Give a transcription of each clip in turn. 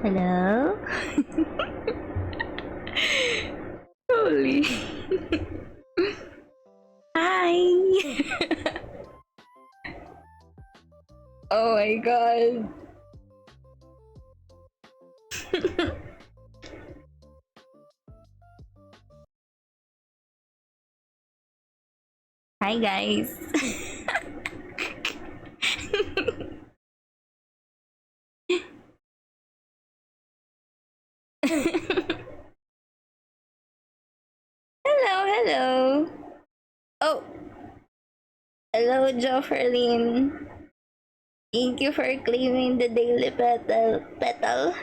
Hello? Holy. Hi. Oh my god. Hi guys. Hello, hello. Oh, hello, Jofferlyn. Thank you for claiming the daily petal.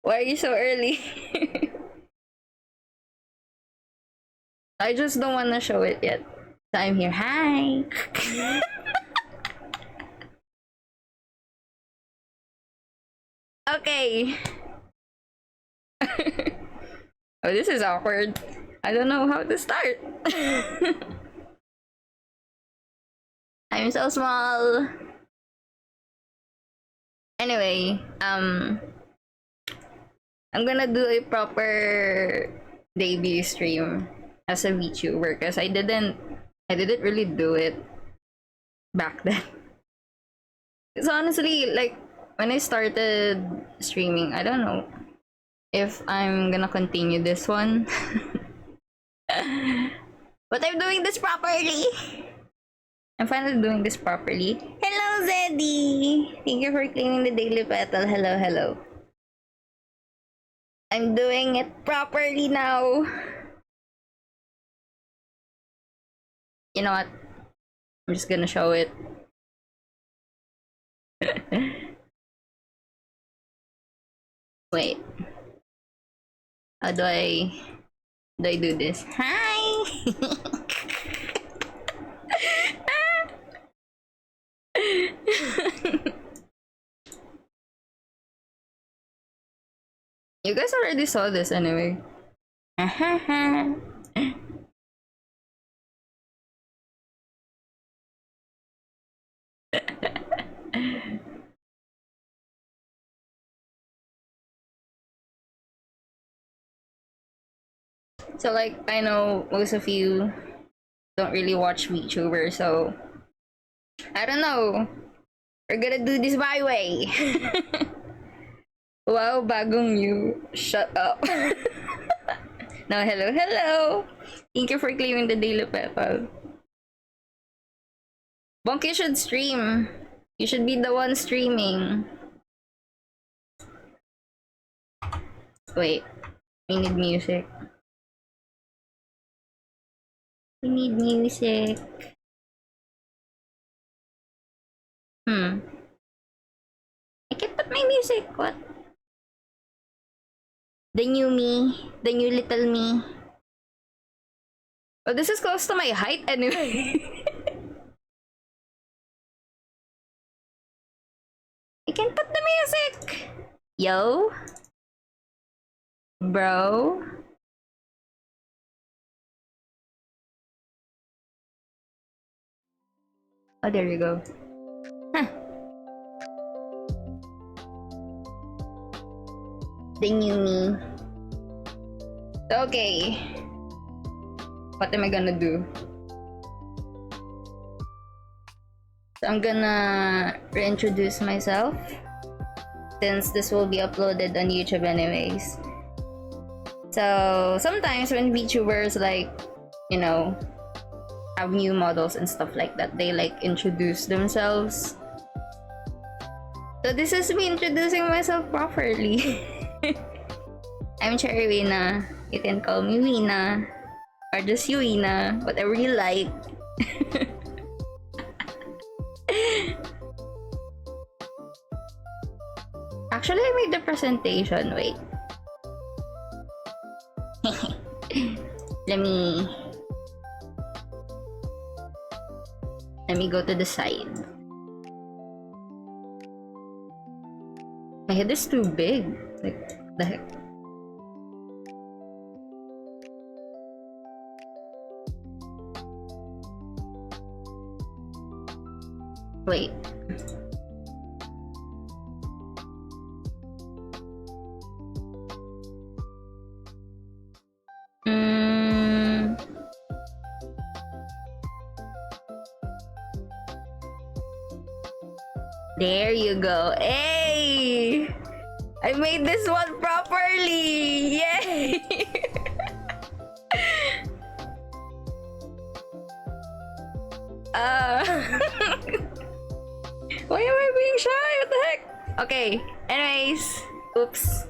Why are you so early? I just don't want to show it yet. So I'm here. Hi. Okay. Oh, this is awkward. I don't know how to start. I'm so small. Anyway, I'm gonna do a proper debut stream as a VTuber because I didn't really do it back then. It's honestly like when I started streaming, I don't know if I'm gonna continue this one. But I'm doing this properly. I'm finally doing this properly. Hello, Zeddy! Thank you for cleaning the daily petal. Hello, hello. I'm doing it properly now. You know what? I'm just gonna show it. Wait. How do I do this? Hi! You guys already saw this anyway. So like I know most of you don't really watch VTubers, so I don't know. We're gonna do this my way. Wow, bagong you. Shut up. No, hello, hello. Thank you for claiming the daily petal. Bonk, you should stream. You should be the one streaming. Wait, we need music. We need music. I can't put my music. What? The new me. The new little me. Oh, this is close to my height anyway. I can put the music. Yo. Bro. Oh, there you go. Huh. The new me. Okay. What am I gonna do? So I'm gonna reintroduce myself since this will be uploaded on YouTube anyways. So sometimes when VTubers like, you know, have new models and stuff like that, they like introduce themselves. So this is me introducing myself properly. I'm Cherry Wina. You can call me Wina. Or just you Wina. Whatever you like. Actually, I made the presentation. Wait. Let me go to the side. My head is too big. Like, the heck? Wait. There you go. Hey! I made this one properly! Yay! Why am I being shy? What the heck? Okay, anyways. Oops.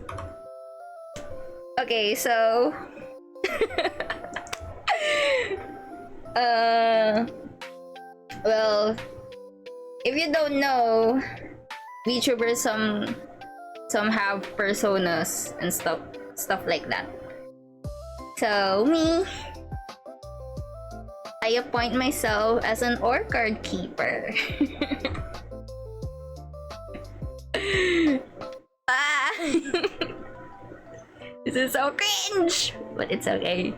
Okay, so... well, if you don't know, VTubers some have personas and stuff like that. So me, I appoint myself as an ore card keeper. Ah! This is so cringe, but it's okay.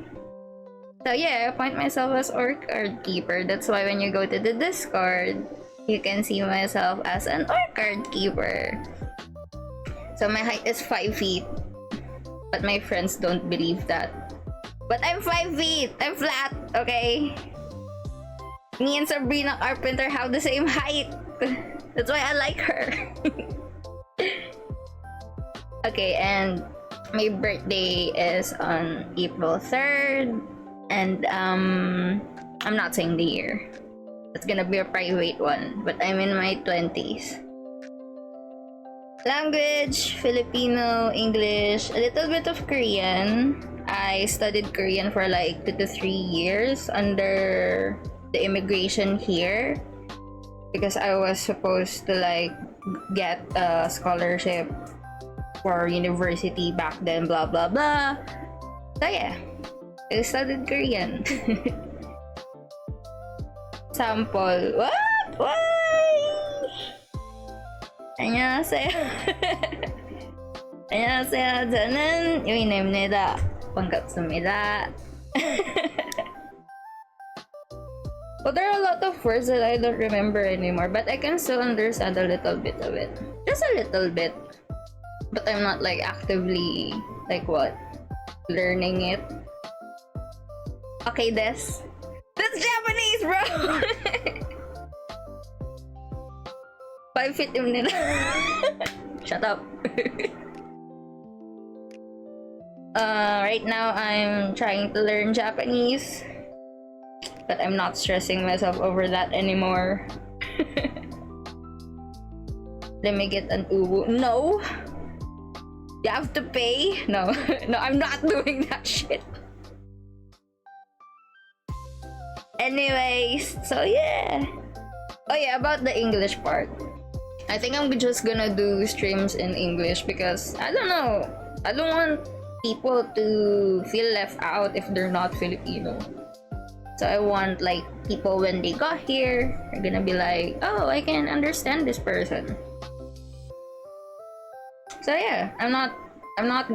So yeah, I appoint myself as ore card keeper. That's why when you go to the Discord, you can see myself as an ore card keeper. So my height is 5 feet, but my friends don't believe that. But I'm 5 feet. I'm flat. Okay. Me and Sabrina Carpenter have the same height. That's why I like her. Okay, and my birthday is on April 3rd, and I'm not saying the year. It's gonna be a private one, but I'm in my 20s. Language, Filipino, English, a little bit of Korean. I studied Korean for like 2 to 3 years under the immigration here because I was supposed to like get a scholarship for university back then, blah blah blah. So yeah, I studied Korean. Sample. What? Why? 안녕하세요. 안녕하세요. 저는 유인입니다. 반갑습니다. Well, there are a lot of words that I don't remember anymore, but I can still understand a little bit of it. Just a little bit. But I'm not like actively, like what? Learning it. Okay, that's Japanese, bro! 5 feet yung nila. Shut up. Right now I'm trying to learn Japanese, but I'm not stressing myself over that anymore. Let me get an uwu. No! You have to pay? No. No, I'm not doing that shit. Anyways, so yeah. Oh yeah, about the English part. I think I'm just gonna do streams in English because, I don't know, I don't want people to feel left out if they're not Filipino. So I want like people when they got here, are gonna be like, oh, I can understand this person. So yeah, I'm not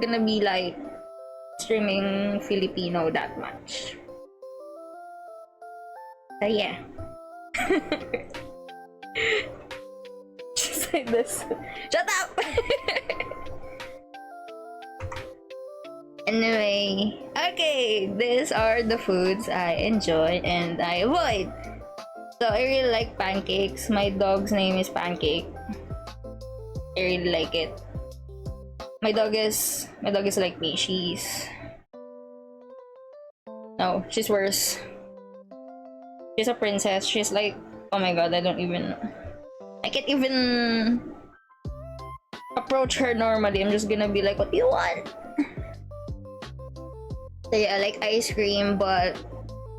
gonna be like streaming Filipino that much. So yeah. Just like this. Shut up! Anyway, okay, these are the foods I enjoy and I avoid. So I really like pancakes. My dog's name is Pancake. I really like it. My dog is like me. She's worse. She's a princess. She's like, oh my god, I can't even approach her normally. I'm just gonna be like, what do you want? So yeah, I like ice cream, but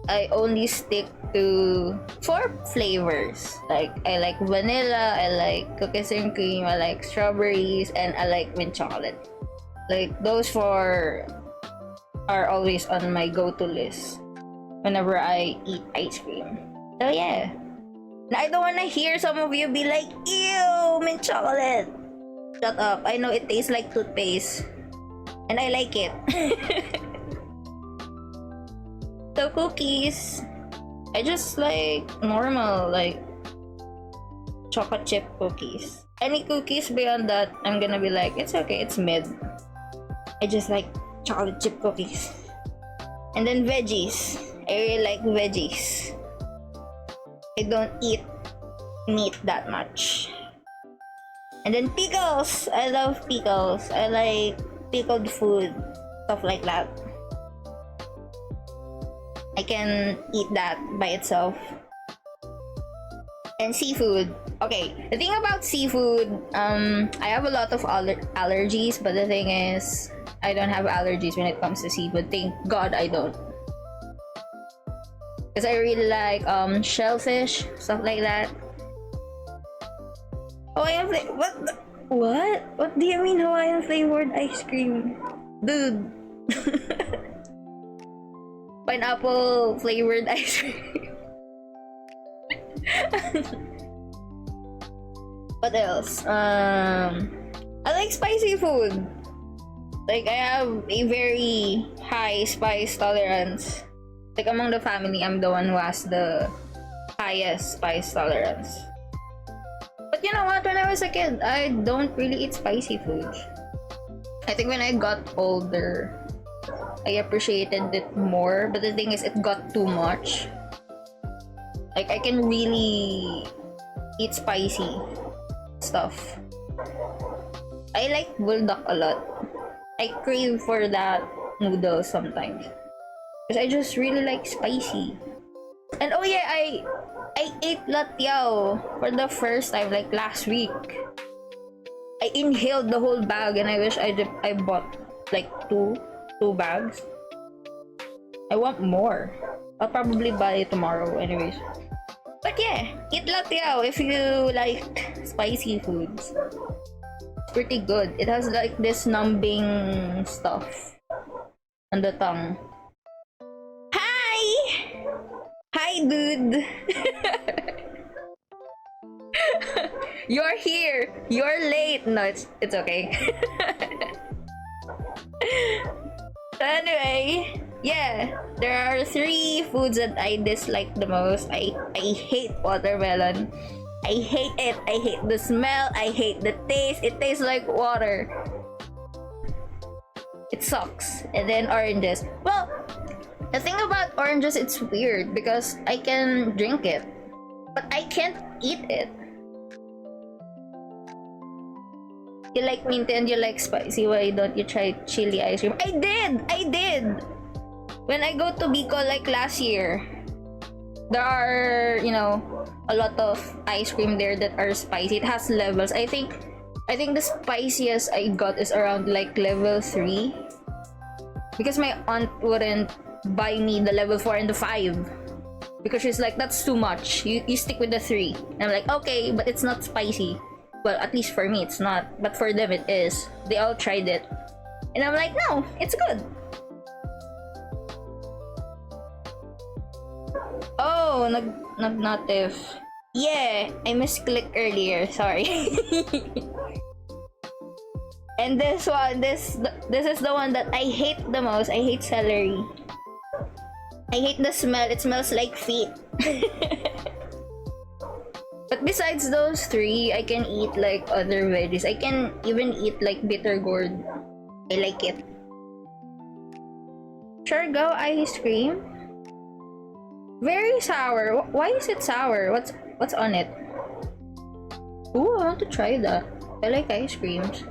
I only stick to 4 flavors. Like, I like vanilla, I like cookies and cream, I like strawberries, and I like mint chocolate. Like, those 4 are always on my go-to list whenever I eat ice cream. So yeah. And I don't wanna hear some of you be like, ew, mint chocolate. Shut up. I know it tastes like toothpaste. And I like it. So cookies, I just like normal, like chocolate chip cookies. Any cookies beyond that, I'm gonna be like, it's okay, it's mid. I just like chocolate chip cookies. And then veggies. I really like veggies. I don't eat meat that much. And then pickles! I love pickles. I like pickled food, stuff like that. I can eat that by itself. And seafood. Okay, the thing about seafood, I have a lot of allergies, but the thing is, I don't have allergies when it comes to seafood. Thank God I don't. Because I really like shellfish, stuff like that. Hawaiian what? What do you mean Hawaiian flavored ice cream? Dude. Pineapple flavored ice cream. What else? I like spicy food. Like, I have a very high spice tolerance. Like, among the family, I'm the one who has the highest spice tolerance. But you know what? When I was a kid, I don't really eat spicy food. I think when I got older, I appreciated it more. But the thing is, it got too much. Like, I can really eat spicy stuff. I like bulldog a lot. I crave for that noodles sometimes. Because I just really like spicy. And oh yeah, I ate latiao for the first time like last week. I inhaled the whole bag and I wish I bought like two bags. I want more. I'll probably buy it tomorrow anyways. But yeah, eat latiao if you like spicy foods. It's pretty good. It has like this numbing stuff on the tongue. Hi! Hi, dude! You're here! You're late! No, it's okay. So anyway, yeah, there are 3 foods that I dislike the most. I hate watermelon. I hate it. I hate the smell. I hate the taste. It tastes like water. It sucks. And then oranges. Well, the thing about oranges, it's weird because I can drink it, but I can't eat it. You like mint and you like spicy, why don't you try chili ice cream? I did! When I go to Bicol like last year, there are, you know, a lot of ice cream there that are spicy. It has levels. I think the spiciest I got is around like level 3. Because my aunt wouldn't buy me the level 4 and the 5. Because she's like, that's too much. You stick with the 3. And I'm like, okay, but it's not spicy. Well, at least for me, it's not. But for them, it is. They all tried it. And I'm like, no, it's good. Oh, nag-native. Yeah, I misclicked earlier. Sorry. And this one, this is the one that I hate the most. I hate celery. I hate the smell. It smells like feet. But besides those 3, I can eat like other veggies. I can even eat like bitter gourd. I like it. Siargao ice cream? Very sour. Why is it sour? What's on it? Ooh, I want to try that. I like ice creams.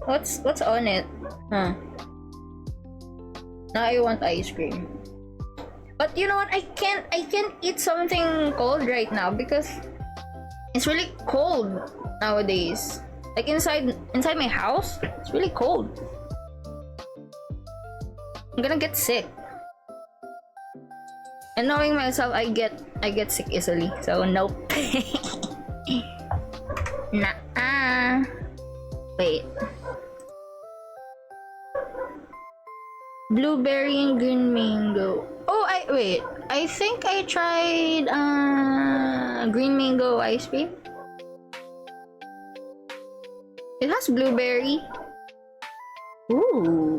What's on it? Huh. Now I want ice cream. But you know what? I can't eat something cold right now because it's really cold nowadays. Like inside my house, it's really cold. I'm gonna get sick. And knowing myself, I get sick easily. So nope. Nah. Wait. Blueberry and green mango. Oh, I think I tried green mango ice cream. It has blueberry. Ooh.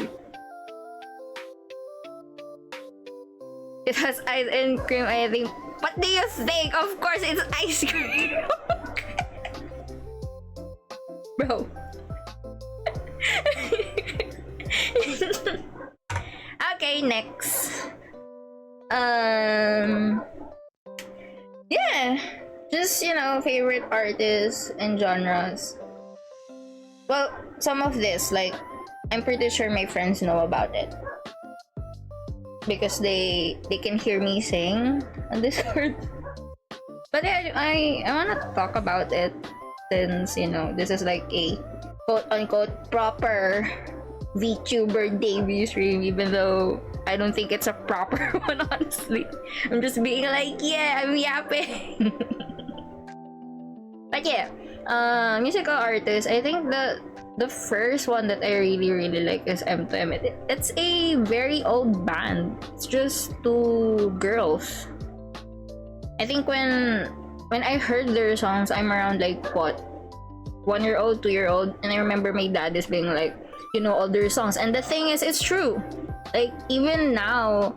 It has ice and cream, I think. What do you think? Of course it's ice cream. Bro. Okay, next. Yeah. just, favorite artists and genres. Well, some of this, like, I'm pretty sure my friends know about it. Because they can hear me sing on Discord. But yeah, I wanna talk about it since, this is like a quote-unquote proper VTuber debut stream, even though I don't think it's a proper one, honestly. I'm just being like, yeah, I'm yapping. But yeah, musical artists, I think the first one that I really like is M2M. It's a very old band. It's just two girls. I think when I heard their songs, I'm around like what, 1 year old, 2 year old, and I remember my dad is being like, all their songs. And the thing is, it's true. Like, even now,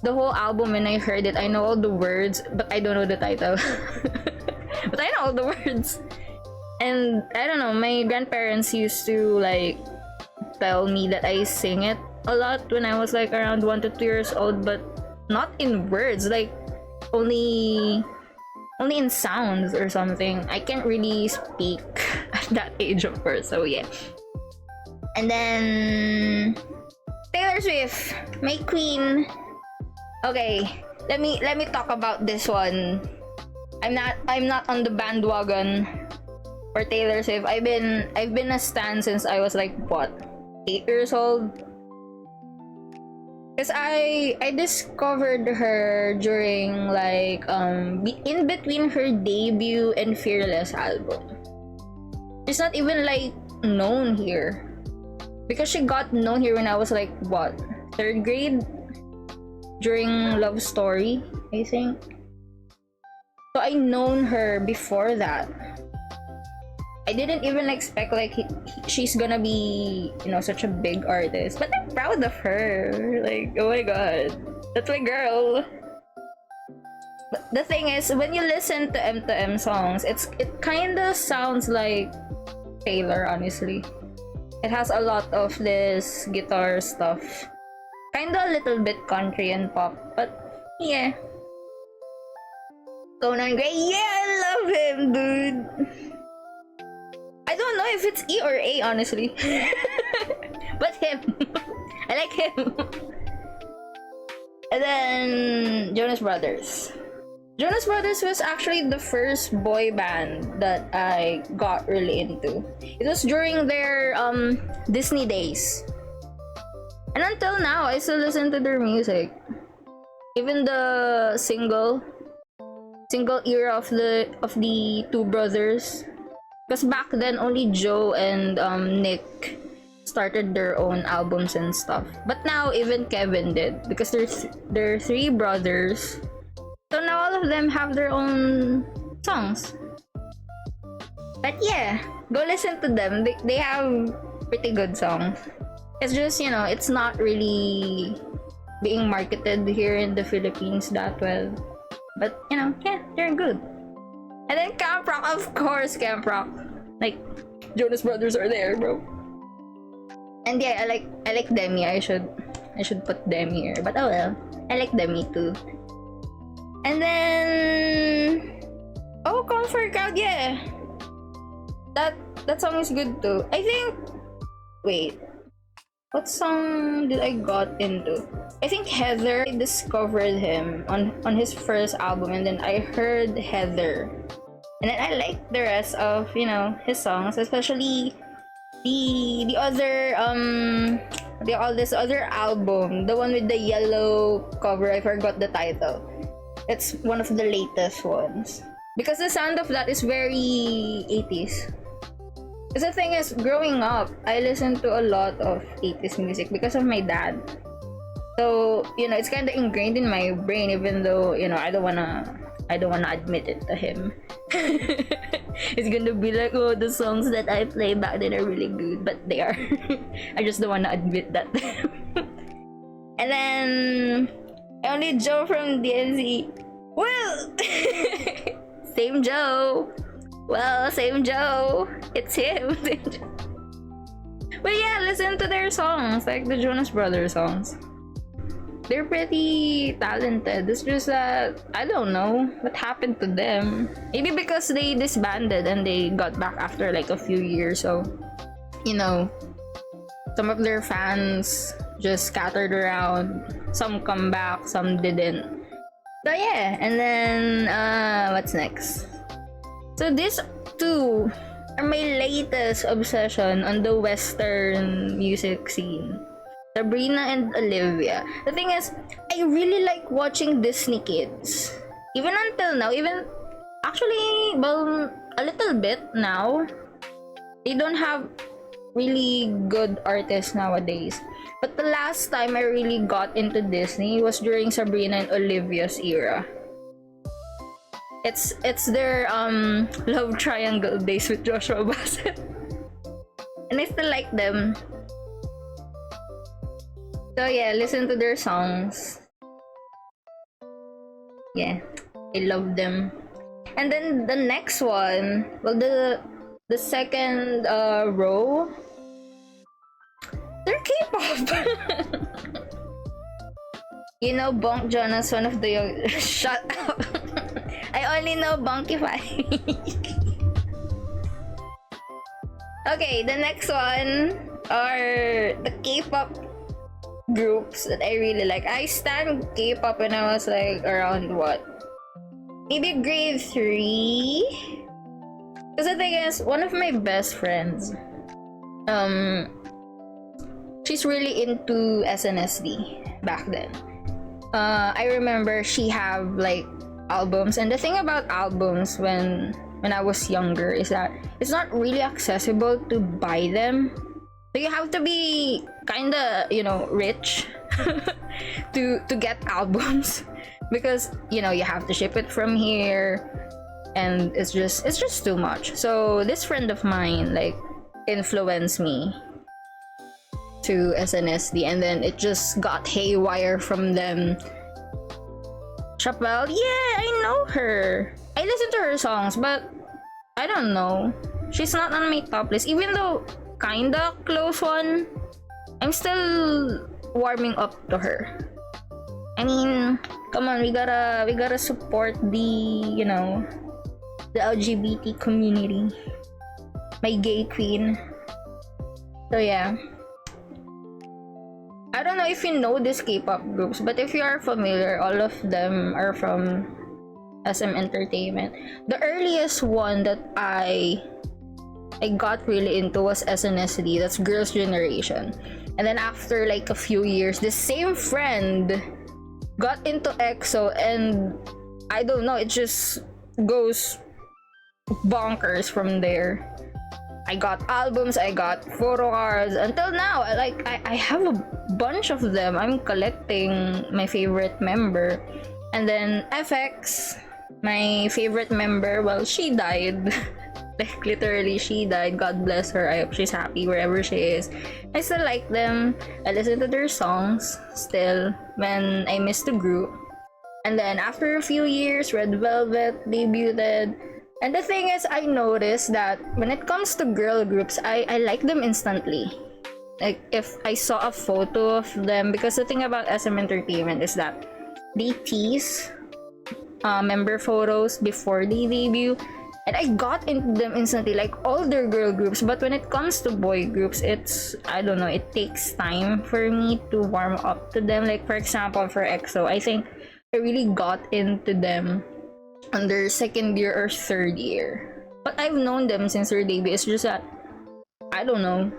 the whole album, when I heard it, I know all the words, but I don't know the title. But I know all the words. And I don't know, my grandparents used to like tell me that I sing it a lot when I was like around 1 to 2 years old, but not in words, like only in sounds or something. I can't really speak at that age, of course. So yeah. And then Taylor Swift, my queen. Okay, let me talk about this one. I'm not on the bandwagon for Taylor Swift. I've been a stan since I was like what, 8 years old. Cause I discovered her during like in between her debut and Fearless album. She's not even like known here. Because she got known here when I was like what, 3rd grade? During Love Story, I think. So I known her before that. I didn't even expect like she's gonna be, such a big artist. But I'm proud of her. Like, oh my god, that's my girl. But the thing is, when you listen to M2M songs, it kind of sounds like Taylor, honestly. It has a lot of this guitar stuff. Kinda a little bit country and pop, but yeah. Conan Gray, yeah, I love him, dude. I don't know if it's E or A, honestly. But him. I like him. And then Jonas Brothers. Jonas Brothers was actually the first boy band that I got really into. It was during their Disney days. And until now, I still listen to their music. Even the single era of the two brothers. Because back then, only Joe and Nick started their own albums and stuff. But now, even Kevin did. Because there are 3 brothers. So now all of them have their own songs. But yeah, go listen to them. They have pretty good songs. It's just, it's not really being marketed here in the Philippines that well. But, yeah, they're good. And then Camp Rock, of course, Camp Rock. Like, Jonas Brothers are there, bro. And yeah, I like Demi. I should put Demi here. But oh well. I like Demi too. And then Comfort Crowd, yeah. That song is good too. I think, wait, what song did I got into? I think Heather. I discovered him on his first album, and then I heard Heather. And then I liked the rest of, his songs, especially the other this other album, the one with the yellow cover. I forgot the title. It's one of the latest ones. Because the sound of that is very 80s. Because the thing is, growing up, I listened to a lot of 80s music because of my dad. So, it's kind of ingrained in my brain, even though, I don't wanna admit it to him. It's gonna be like, oh, the songs that I play back then are really good, but they are. I just don't wanna admit that. And then only Joe from DNC. Well, same Joe. Well, same Joe. It's him. But yeah, listen to their songs, like the Jonas Brothers songs. they're pretty talented. It's just that I don't know what happened to them. Maybe because they disbanded and they got back after like a few years. So, you know, some of their fans just scattered around. Some come back, some didn't. So yeah, and then what's next? So these two are my latest obsession on the Western music scene. Sabrina and Olivia. The thing is, I really like watching Disney kids. Even until now, even actually, well, a little bit now. They don't have really good artists nowadays. But the last time I really got into Disney was during Sabrina and Olivia's era. It's their love triangle days with Joshua Bassett. And I still like them. So yeah, listen to their songs. Yeah, I love them. And then the next one, well, the second row, they're K-pop. You know, Bonk Jonas, one of the young. Shut up. I only know Bonkify. Okay, the next one are the K-pop groups that I really like. I stan K-pop when I was like around what? Maybe grade 3? Because the thing is, one of my best friends, she's really into SNSD back then. I remember she have like albums, and the thing about albums when I was younger is that it's not really accessible to buy them. So you have to be kinda, you know, rich to get albums because, you know, you have to ship it from here, and it's just too much. So this friend of mine like influenced me to SNSD, and then it just got haywire from them. Chappelle, yeah, I know her. I listen to her songs, but I don't know. She's not on my top list, even though kinda close one. I'm still warming up to her. I mean, come on, we gotta support the, you know, the LGBT community. My gay queen. So yeah. I don't know if you know these K-pop groups, but if you are familiar, all of them are from SM Entertainment. The earliest one that I got really into was SNSD. That's Girls' Generation. And then after like a few years, the same friend got into EXO, and I don't know, it just goes bonkers from there. I got albums, I got photo cards. Until now, I have a bunch of them. I'm collecting my favorite member. And then FX, my favorite member, well, she died. Like literally, she died. God bless her. I hope she's happy wherever she is. I still like them. I listen to their songs still when I miss the group. And then after a few years, Red Velvet debuted. And the thing is, I noticed that when it comes to girl groups, I like them instantly. Like, if I saw a photo of them, because the thing about SM Entertainment is that they tease member photos before they debut. And I got into them instantly, like all their girl groups. But when it comes to boy groups, it's, I don't know, it takes time for me to warm up to them. Like, for example, for EXO, I think I really got into them on their second year or third year. But I've known them since their debut. It's just that, I don't know,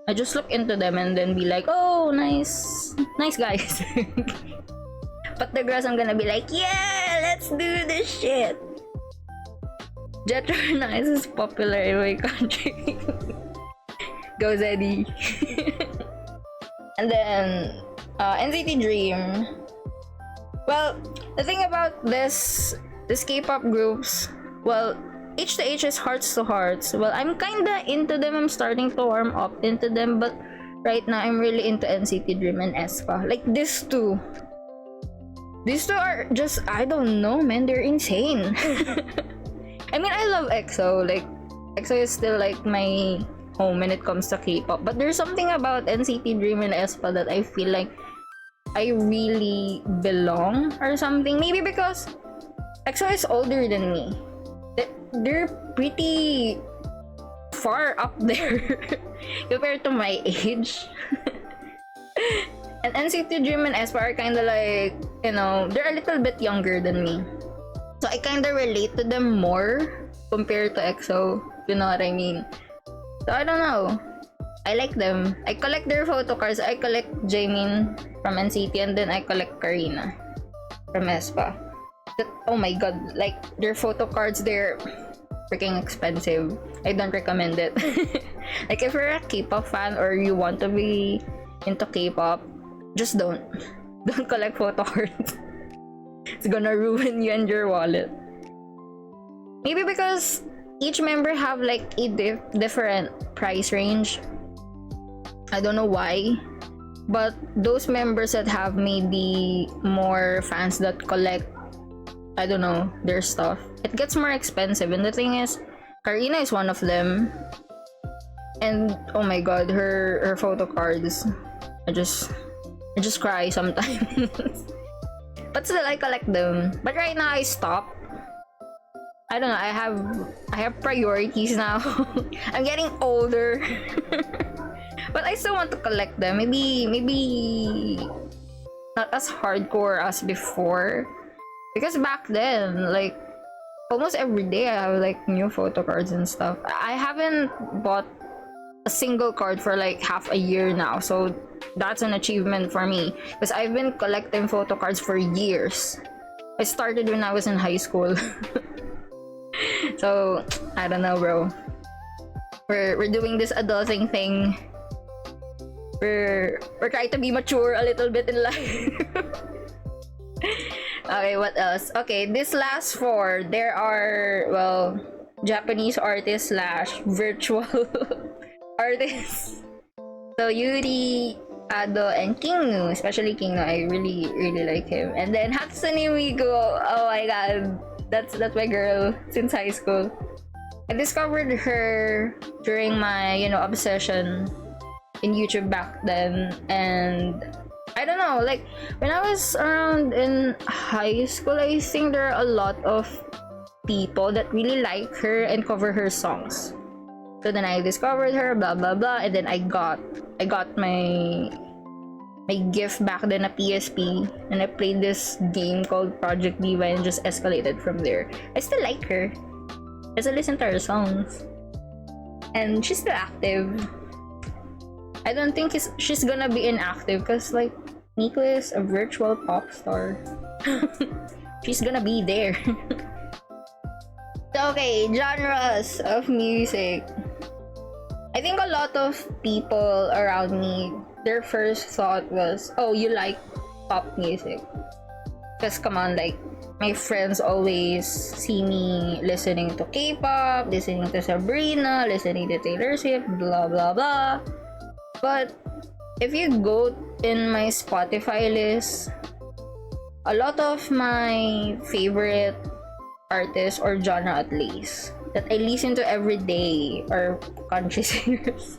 I just look into them and then be like, oh, nice guys. But the girls, I'm gonna be like, yeah, let's do this shit. Jet Nice is popular in my country. Go Zeddy. And then NCT Dream. Well, the thing about this K-pop groups, well, H to H is Hearts to Hearts. Well, I'm kinda into them. I'm starting to warm up into them, but right now I'm really into NCT Dream and aespa. Like these two are just, I don't know, man, they're insane. I mean, I love EXO. Like, EXO is still like my home when it comes to K-pop. But there's something about NCT Dream and aespa that I feel like I really belong or something. Maybe because EXO is older than me. They're pretty far up there compared to my age. And NCT Dream and aespa are kind of like, you know, they're a little bit younger than me. So I kind of relate to them more compared to EXO. You know what I mean? So I don't know. I like them. I collect their photo cards. I collect Jaemin from NCT, and then I collect Karina from aespa. Oh my god, like their photo cards, they're freaking expensive. I don't recommend it. Like if you're a K-pop fan or you want to be into K-pop, just don't collect photo cards. It's gonna ruin you and your wallet. Maybe because each member have like a different price range. I don't know why, but those members that have maybe more fans that collect, I don't know, their stuff, it gets more expensive. And the thing is, Karina is one of them. And oh my god, her photo cards, I just cry sometimes. But still, I collect them. But right now, I stop. I don't know. I have priorities now. I'm getting older. But I still want to collect them. Maybe not as hardcore as before. Because back then, like almost every day, I have like new photo cards and stuff. I haven't bought a single card for like half a year now, so that's an achievement for me because I've been collecting photo cards for years. I started when I was in high school. So I don't know, bro. We're doing this adulting thing. We're trying to be mature a little bit in life. Okay, what else? Okay, this last four, there are, well, Japanese artists slash virtual artists. So Yuri, Ado, and Kingnu, especially Kingnu, I really like him. And then Hatsune Miku, oh my god, that's my girl since high school. I discovered her during my, obsession in YouTube back then, and I don't know, like when I was around in high school, I think there are a lot of people that really like her and cover her songs. So then I discovered her, blah blah blah, and then I got my gift back then, a PSP, and I played this game called Project Diva and just escalated from there. I still like her. I still listen to her songs, and she's still active. I don't think she's gonna be inactive because like Nico is a virtual pop star. She's gonna be there. So, okay, genres of music. I think a lot of people around me, their first thought was, oh, you like pop music. Because come on, like my friends always see me listening to K-pop, listening to Sabrina, listening to Taylor Swift, blah blah blah. But if you go in my Spotify list, a lot of my favorite artists or genre at least that I listen to every day are country singers.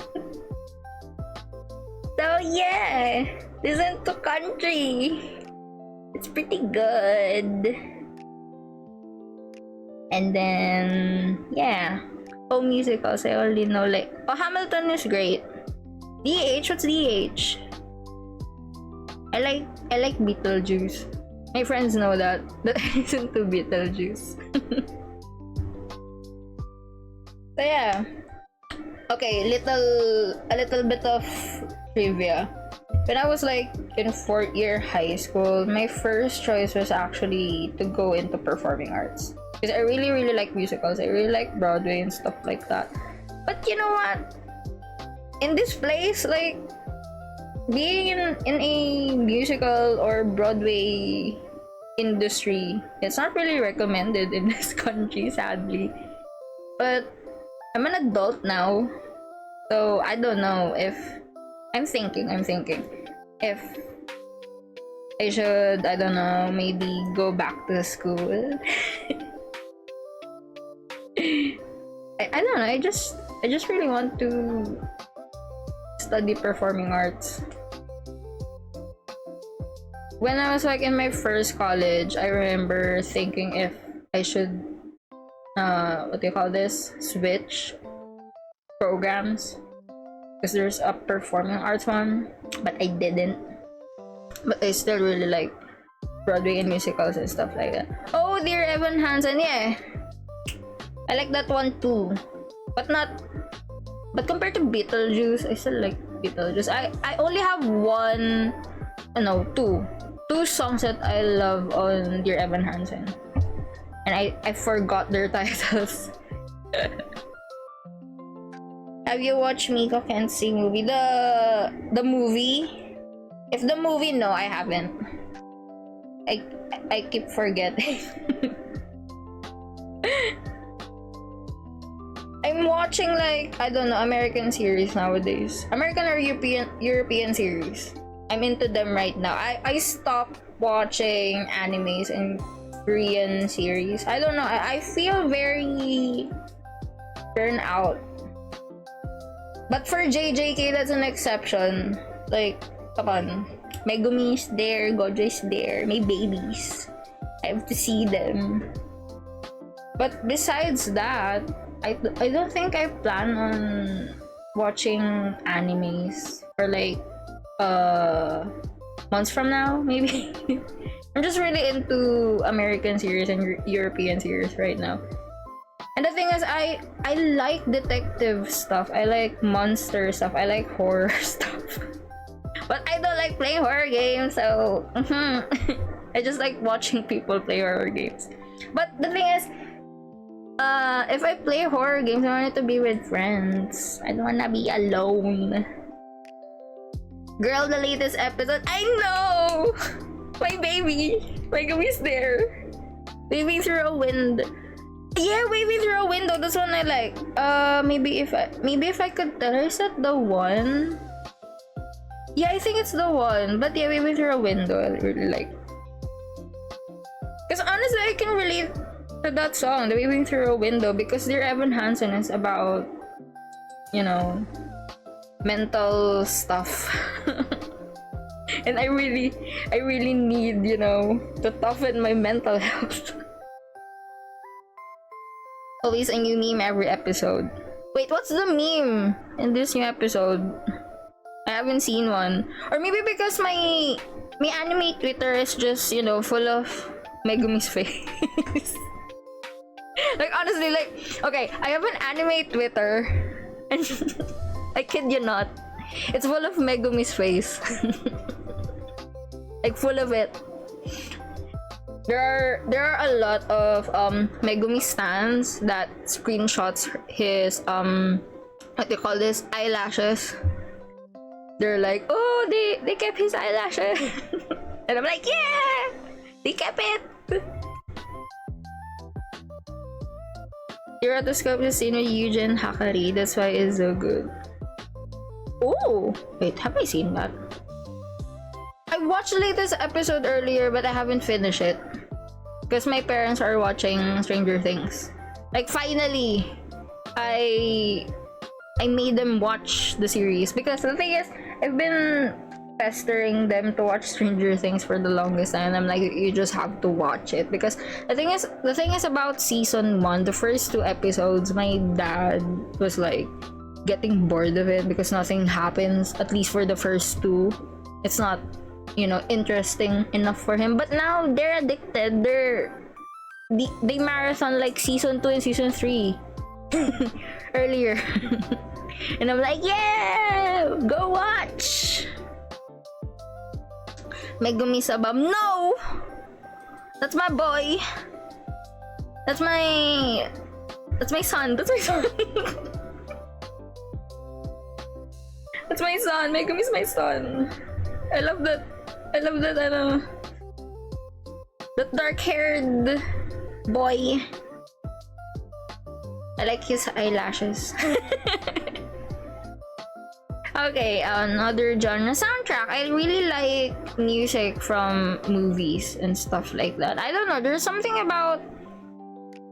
So yeah, listen to country. It's pretty good. And then yeah, musicals I already know, like Hamilton is great. DH, what's DH? I like Beetlejuice. My friends know that I listen to Beetlejuice. So yeah. Okay, a little bit of trivia. When I was like in 4th year high school, my first choice was actually to go into performing arts. Because I really like musicals. I really like Broadway and stuff like that. But you know what? In this place, like being in a musical or Broadway industry, it's not really recommended in this country, sadly. But I'm an adult now, so I don't know if I'm thinking if I should, I don't know, maybe go back to school. I don't know, I just really want to study performing arts. when I was like in my first college, I remember thinking if I should what do you call this? Switch programs. Because there's a performing arts one, but I didn't. But I still really like Broadway and musicals and stuff like that. Oh, Dear Evan Hansen, yeah. I like that one too. But compared to Beetlejuice, I still like Beetlejuice. I only have two songs that I love on Dear Evan Hansen. And I forgot their titles. Have you watched Miko Can't Sing movie? The movie? If the movie, no, I haven't. I keep forgetting. I'm watching like, I don't know, American series nowadays. American or European series. I'm into them right now. I stopped watching animes and Korean series. I don't know. I feel very burnt out. But for JJK, that's an exception. Like, come on. Megumi's there, Gojo's there, may babies. I have to see them. But besides that, I don't think I plan on watching animes for like months from now, maybe. I'm just really into American series and European series right now. And the thing is, I like detective stuff. I like monster stuff. I like horror stuff. But I don't like playing horror games, so I just like watching people play horror games. But the thing is, if I play horror games, I want it to be with friends. I don't wanna be alone. Girl, the latest episode, I know! My baby! My baby's there. Waving through a window. Yeah, waving through a window. That's one I like. Maybe if I could tell, is that the one? Yeah, I think it's the one. But yeah, waving through a window, I really like. Because honestly, I can relate to that song, the waving through a window, because Dear Evan Hansen is about, you know, mental stuff. And I really need, you know, to toughen my mental health. Always a new meme every episode. Wait, what's the meme in this new episode? I haven't seen one. Or maybe because my anime Twitter is just, you know, full of Megumi's face. Like, honestly, like, okay, I have an anime Twitter, and I kid you not, it's full of Megumi's face. Like, full of it. There are a lot of Megumi stans that screenshots his what do you call this, eyelashes. They're like, oh, they kept his eyelashes. And I'm like, yeah, they kept it. Your rotoscope is seen with Eugen Hakari, that's why it's so good. Oh, wait, have I seen that? I watched the latest episode earlier, but I haven't finished it. Because my parents are watching Stranger Things. Like, finally, I made them watch the series. Because the thing is, I've been pestering them to watch Stranger Things for the longest time. And I'm like, you just have to watch it. Because the thing is about season 1, the first 2 episodes, my dad was like getting bored of it because nothing happens, at least for the first 2. It's not, you know, interesting enough for him. But now they're addicted. They marathon like season 2 and season 3 earlier. And I'm like, yeah, go watch Megumi Sabam. No, that's my boy. That's my son. That's my son. That's my son. Megumi's my son. I love that, that dark-haired boy. I like his eyelashes. Okay, another genre, soundtrack. I really like music from movies and stuff like that. I don't know, there's something about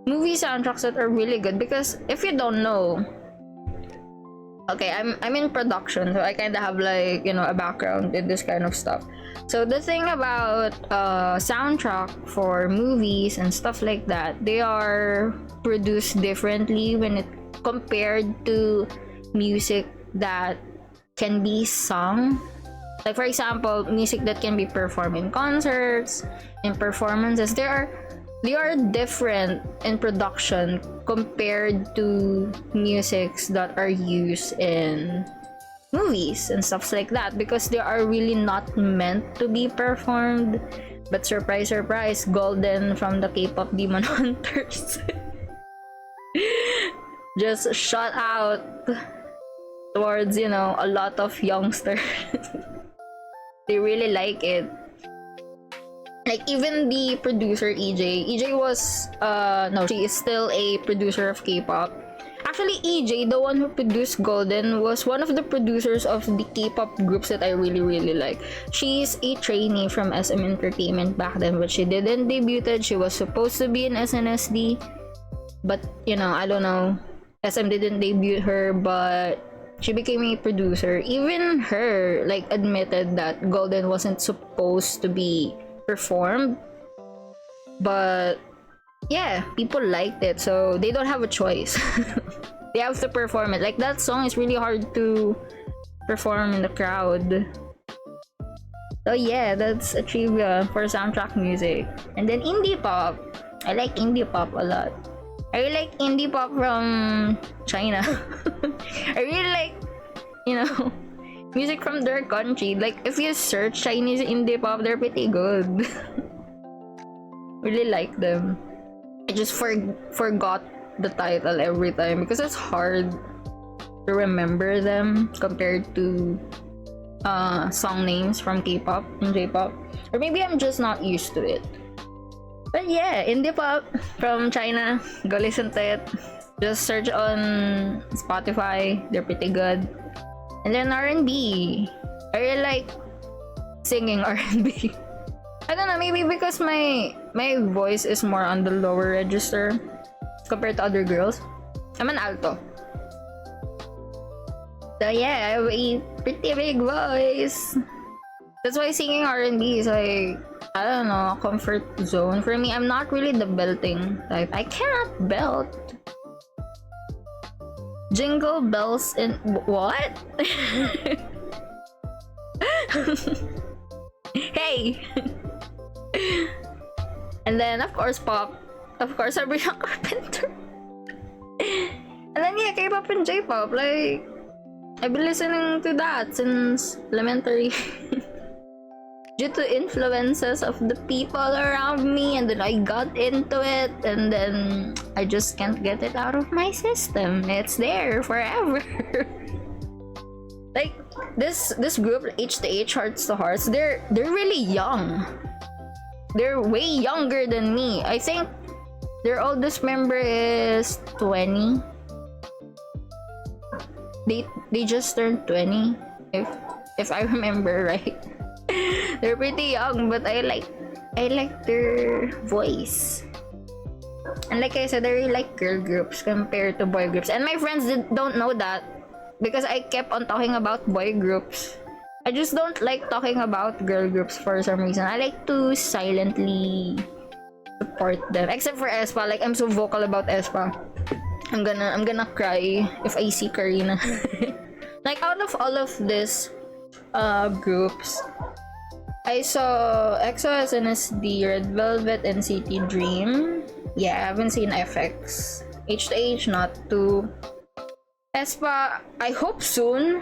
movie soundtracks that are really good, because if you don't know, Okay, I'm in production, so I kind of have like, you know, a background in this kind of stuff. So the thing about soundtrack for movies and stuff like that, they are produced differently when it compared to music that can be sung. Like for example, music that can be performed in concerts, in performances, they are different in production compared to musics that are used in movies and stuff like that, because they are really not meant to be performed. But surprise, surprise, Golden from the K-pop Demon Hunters just shot out towards, you know, a lot of youngsters. They really like it. Like even the producer EJ was no, she is still a producer of K-pop. Actually, EJ, the one who produced Golden, was one of the producers of the K-pop groups that I really like. She's a trainee from SM Entertainment back then, but she didn't debuted. She was supposed to be in SNSD, but you know, I don't know. SM didn't debut her, but she became a producer. Even her like admitted that Golden wasn't supposed to be performed, but yeah, people liked it, so they don't have a choice. They have to perform it. Like that song is really hard to perform in the crowd. So yeah, that's a trivia for soundtrack music. And then indie pop, I like indie pop a lot. I really like indie pop from China. I really like, you know, music from their country. Like if you search Chinese indie pop, they're pretty good. Really like them. I just forgot the title every time because it's hard to remember them compared to song names from K-pop and J-pop. Or maybe I'm just not used to it. But yeah, indie pop from China, go listen to it. Just search on Spotify, they're pretty good. And then R&B. I really like singing R&B. I don't know, maybe because my voice is more on the lower register compared to other girls. I'm an alto. So yeah, I have a pretty big voice. That's why singing R&B is like, I don't know, a comfort zone for me. I'm not really the belting type. I cannot belt. Jingle bells in what? Hey. And then of course pop. Of course Sabrina Carpenter. And then yeah, K-pop and J-pop. Like I've been listening to that since elementary. Due to influences of the people around me, and then I got into it, and then I just can't get it out of my system. It's there forever. Like this group, H to H, Hearts to Hearts, they're really young. They're way younger than me. I think their oldest member is 20. They just turned 20, if I remember right. They're pretty young, but I like their voice. And like I said, I really like girl groups compared to boy groups. And my friends don't know that because I kept on talking about boy groups. I just don't like talking about girl groups for some reason. I like to silently support them. Except for aespa, like I'm so vocal about aespa. I'm gonna cry if I see Karina. Like out of all of this groups, I saw EXO, SNSD, Red Velvet, NCT Dream. Yeah, I haven't seen FX. H to H, not too. aespa, I hope soon.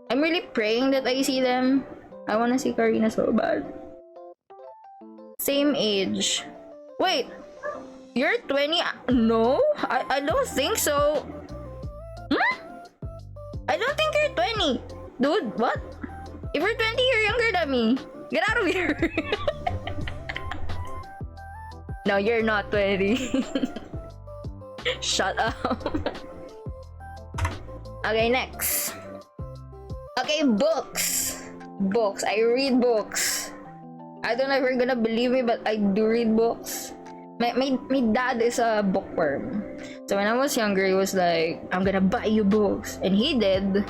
I'm really praying that I see them. I wanna see Karina so bad. Same age. Wait, you're 20? No, I don't think so. I don't think you're 20. Dude, what? If you're 20, you're younger than me. Get out of here. No, you're not 20. Shut up. Okay, next. Okay, books. Books. I read books. I don't know if you're gonna believe me, but I do read books. My dad is a bookworm. So when I was younger, he was like, I'm gonna buy you books. And he did.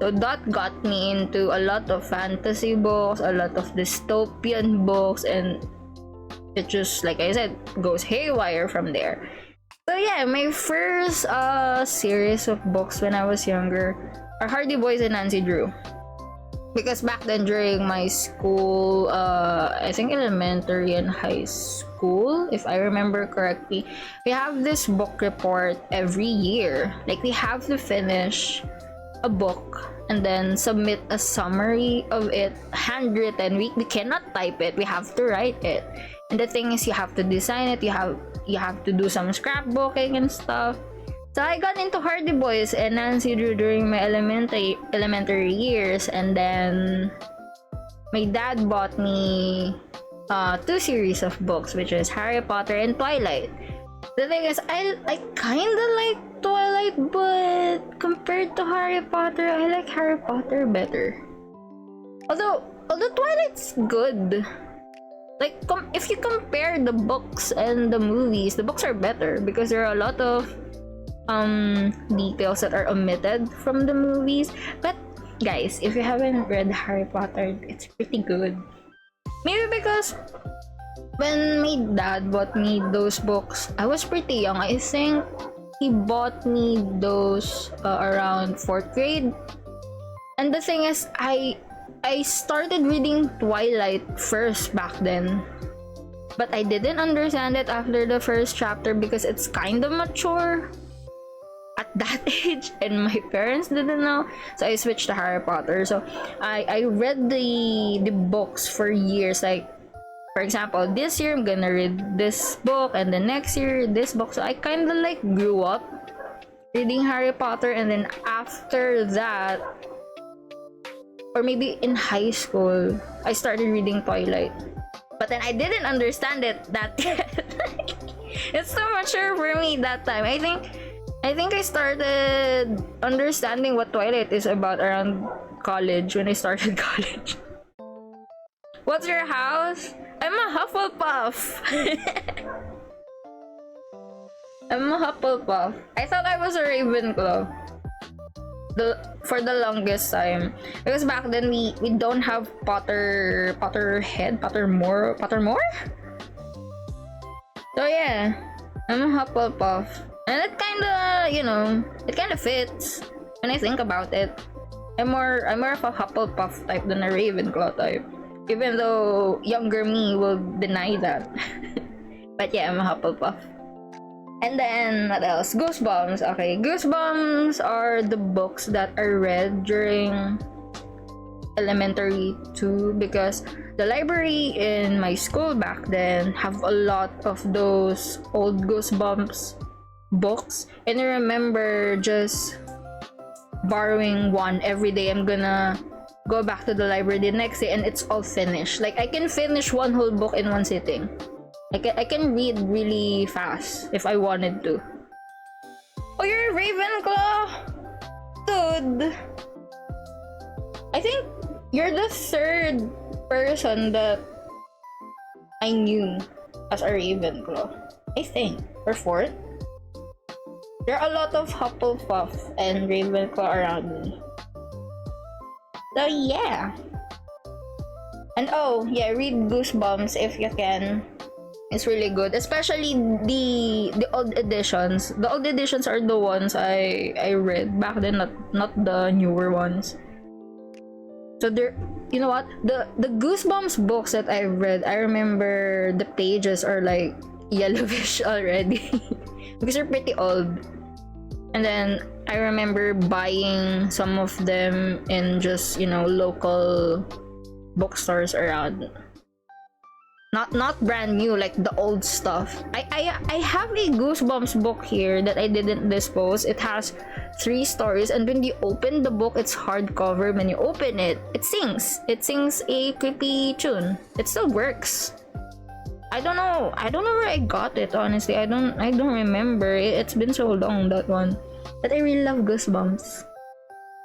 So that got me into a lot of fantasy books, a lot of dystopian books, and it just, like I said, goes haywire from there. So yeah, my first series of books when I was younger are Hardy Boys and Nancy Drew. Because back then during my school, I think elementary and high school, if I remember correctly, we have this book report every year. Like we have to finish a book and then submit a summary of it, handwritten. We cannot type it, we have to write it. And the thing is, you have to design it, you have to do some scrapbooking and stuff. So I got into Hardy Boys and Nancy Drew during my elementary years, and then my dad bought me 2 series of books, which is Harry Potter and Twilight. The thing is, I kinda like Twilight, but compared to Harry Potter, I like Harry Potter better. Although Twilight's good. Like, if you compare the books and the movies, the books are better because there are a lot of details that are omitted from the movies. But guys, if you haven't read Harry Potter, it's pretty good. Maybe because when my dad bought me those books, I was pretty young. I think he bought me those around 4th grade. And the thing is, I started reading Twilight first back then. But I didn't understand it after the first chapter because it's kind of mature at that age, and my parents didn't know, so I switched to Harry Potter. So I read the books for years. Like, for example, this year I'm gonna read this book, and the next year this book. So I kind of like grew up reading Harry Potter, and then after that, or maybe in high school, I started reading Twilight. But then I didn't understand it that yet. It's so mature for me that time. I think I started understanding what Twilight is about around college, when I started college. What's your house? I'm a Hufflepuff. I'm a Hufflepuff. I thought I was a Ravenclaw. For the longest time, because back then we don't have Pottermore. So yeah, I'm a Hufflepuff. And it kind of fits when I think about it. I'm more of a Hufflepuff type than a Ravenclaw type, even though younger me will deny that. But yeah, I'm a Hufflepuff. And then what else? Goosebumps. Okay, Goosebumps are the books that I read during elementary too, because the library in my school back then have a lot of those old Goosebumps books, and I remember just borrowing one every day. I'm gonna go back to the library the next day and it's all finished. Like, I can finish one whole book in one sitting. I can read really fast if I wanted to. Oh, you're a Ravenclaw? Dude, I think you're the 3rd person that I knew as a Ravenclaw. I think. Or 4th? There are a lot of Hufflepuff and Ravenclaw around me. So yeah. And oh yeah, read Goosebumps if you can. It's really good, especially the old editions. The old editions are the ones I read back then, not the newer ones. So there, you know what? The Goosebumps books that I read, I remember the pages are like yellowish already because they're pretty old. And then I remember buying some of them in just, local bookstores around. Not brand new, like the old stuff. I have a Goosebumps book here that I didn't dispose. It has 3 stories, and when you open the book, it's hardcover. When you open it, it sings. It sings a creepy tune. It still works. I don't know where I got it, honestly. I don't remember. It's been so long, that one. But I really love Goosebumps.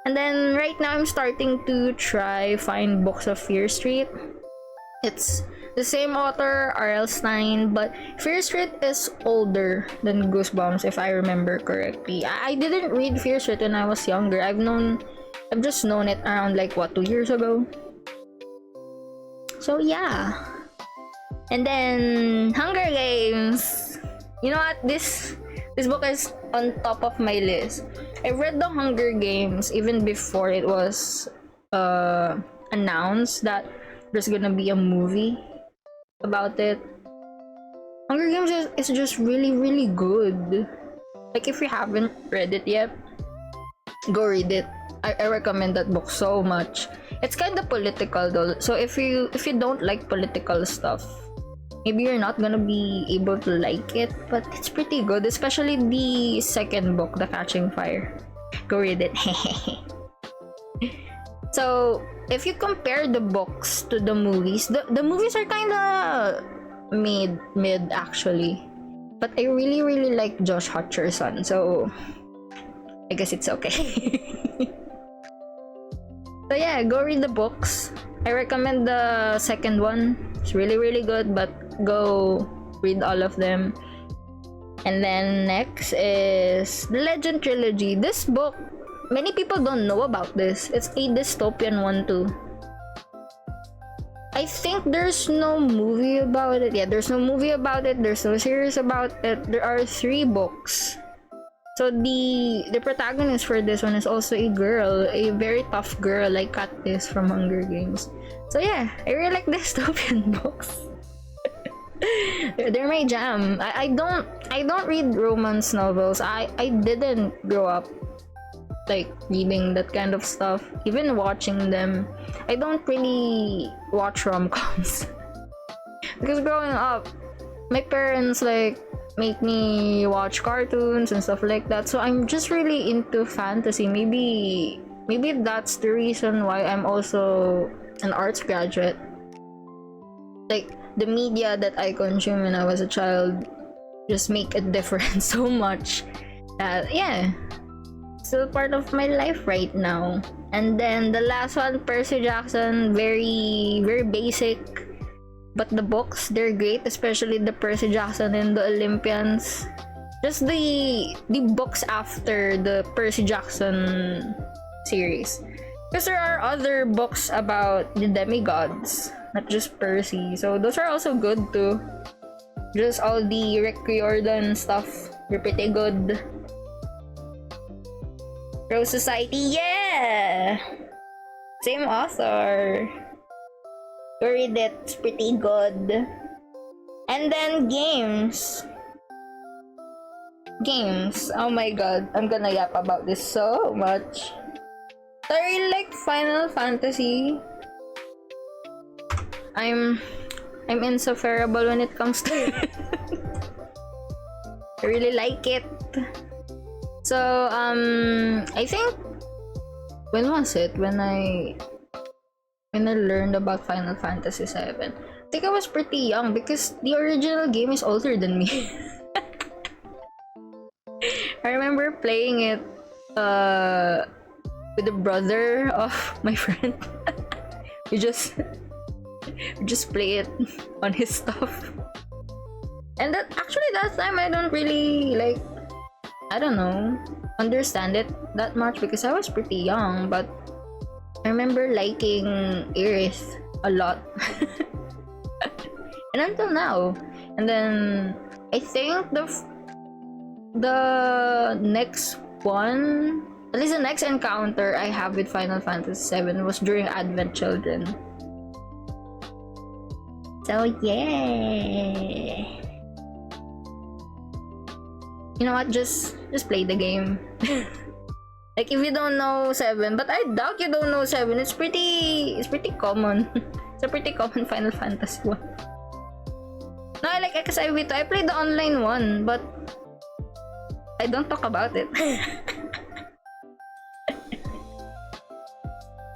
And then right now I'm starting to find Books of Fear Street. It's the same author, R.L. Stein, but Fear Street is older than Goosebumps, if I remember correctly. I didn't read Fear Street when I was younger. I've just known it around like what, 2 years ago. So yeah. And then Hunger Games. You know what? This book is on top of my list. I read the Hunger Games even before it was announced that there's gonna be a movie about it. Hunger Games is just really, really good. Like, if you haven't read it yet, go read it. I recommend that book so much. It's kind of political though, so if you don't like political stuff, maybe you're not gonna be able to like it, but it's pretty good, especially the second book, The Catching Fire. Go read it. So if you compare the books to the movies, the movies are kind of mid actually, but I really, really like Josh Hutcherson, so I guess it's okay. So yeah, go read the books. I recommend the second one. It's really, really good, but go read all of them. And then next is the Legend Trilogy. This book, many people don't know about this. It's a dystopian one too. I think there's no movie about it. Yeah, there's no movie about it. There's no series about it. There are 3 books. So the protagonist for this one is also a girl, a very tough girl like Katniss from Hunger Games. So yeah, I really like dystopian books. They're my jam. I don't read romance novels. I didn't grow up like reading that kind of stuff, even watching them. I don't really watch rom-coms because growing up, my parents like make me watch cartoons and stuff like that, so I'm just really into fantasy. Maybe that's the reason why I'm also an arts graduate. Like, the media that I consumed when I was a child just make a difference so much that yeah, still part of my life right now. And then the last one, Percy Jackson, very, very basic. But the books, they're great, especially the Percy Jackson and the Olympians. Just the books after the Percy Jackson series. Because there are other books about the demigods, not just Percy. So those are also good too. Just all the Rick Riordan stuff, they're pretty good. Rose Society, yeah! Same author. Go read it, it's pretty good. And then games, oh my god, I'm gonna yap about this so much. I really like Final Fantasy. I'm insufferable when it comes to it. I really like it. So I think, when was it when I learned about Final Fantasy 7. I think I was pretty young because the original game is older than me. I remember playing it with the brother of my friend. we just play it on his stuff. And that time I don't really understand it that much because I was pretty young, but I remember liking Aerith a lot. And until now. And then I think the next one, at least the next encounter I have with Final Fantasy VII was during Advent Children. So yeah. You know what? Just play the game. Like, if you don't know 7, but I doubt you don't know 7. It's pretty common. It's a pretty common Final Fantasy one. No, I like XIV 2. I played the online one, but I don't talk about it.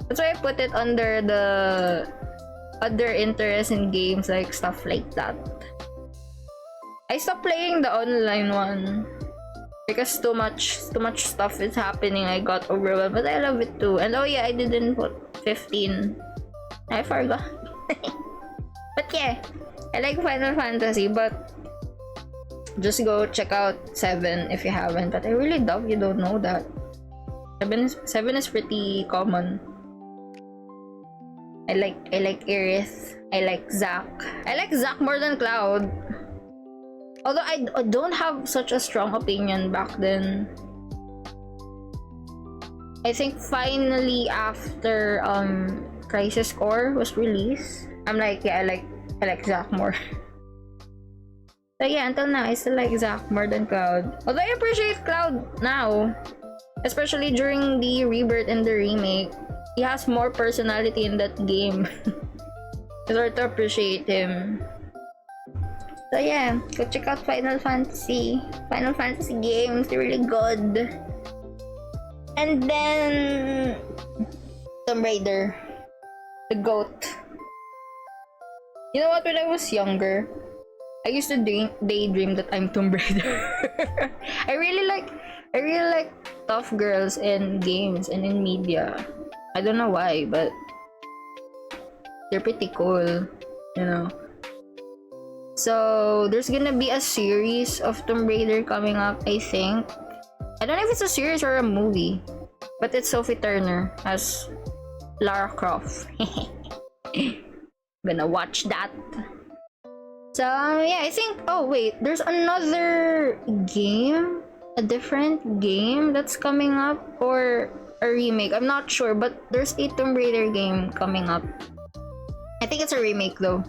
That's why I put it under the other interest in games, like stuff like that. I stopped playing the online one because too much stuff is happening. I got overwhelmed, but I love it too. And oh yeah, I didn't put 15. I forgot. But But yeah, I like Final Fantasy, but just go check out 7 if you haven't. But I really doubt you don't know that. 7 is pretty common. I like Aerith. I like Zack. I like Zack more than Cloud. Although I don't have such a strong opinion back then. I think finally after Crisis Core was released, I'm like, yeah, I like Zack more. So yeah, until now I still like Zack more than Cloud. Although I appreciate Cloud now, especially during the rebirth and the remake. He has more personality in that game. I start to appreciate him. So yeah, go check out Final Fantasy. Final Fantasy games, they're really good. And then Tomb Raider, the GOAT. You know what? When I was younger, I used to daydream that I'm Tomb Raider. I really like tough girls in games and in media. I don't know why, but they're pretty cool, you know. So there's gonna be a series of Tomb Raider coming up, I think. I don't know if it's a series or a movie, but it's Sophie Turner as Lara Croft. Gonna watch that. So yeah, I think. Oh wait, there's another game, a different game that's coming up, or a remake. I'm not sure, but there's a Tomb Raider game coming up. I think it's a remake though.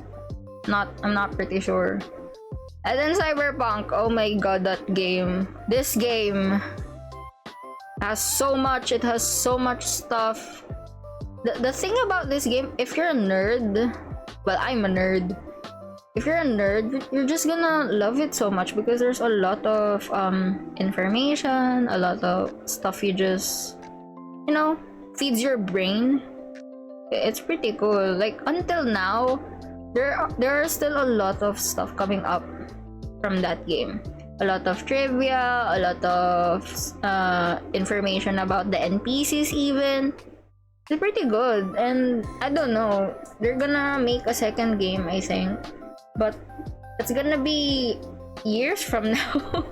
I'm not pretty sure. And then Cyberpunk. Oh my god, that game. This game has so much. It has so much stuff. The thing about this game, if you're a nerd, well, I'm a nerd. If you're a nerd, you're just gonna love it so much because there's a lot of information, a lot of stuff you just, you know, feeds your brain. It's pretty cool. Like until now, there are still a lot of stuff coming up from that game. A lot of trivia, a lot of information about the NPCs even. It's pretty good, and I don't know, they're gonna make a second game, I think, but it's gonna be years from now.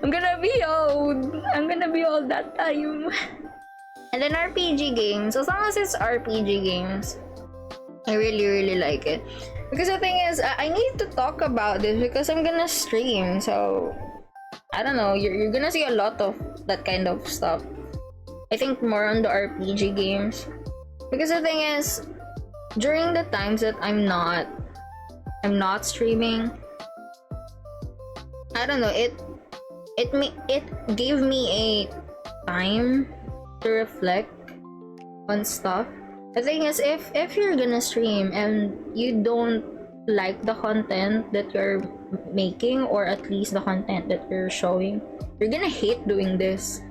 I'm gonna be old that time. And then RPG games, as long as it's RPG games, I really like it. Because the thing is, I need to talk about this because I'm gonna stream, so I don't know, you're gonna see a lot of that kind of stuff. I think more on the RPG games. Because the thing is, during the times that I'm not streaming, I don't know, it gave me a time to reflect on stuff. The thing is, if you're gonna stream and you don't like the content that you're making, or at least the content that you're showing, you're gonna hate doing this.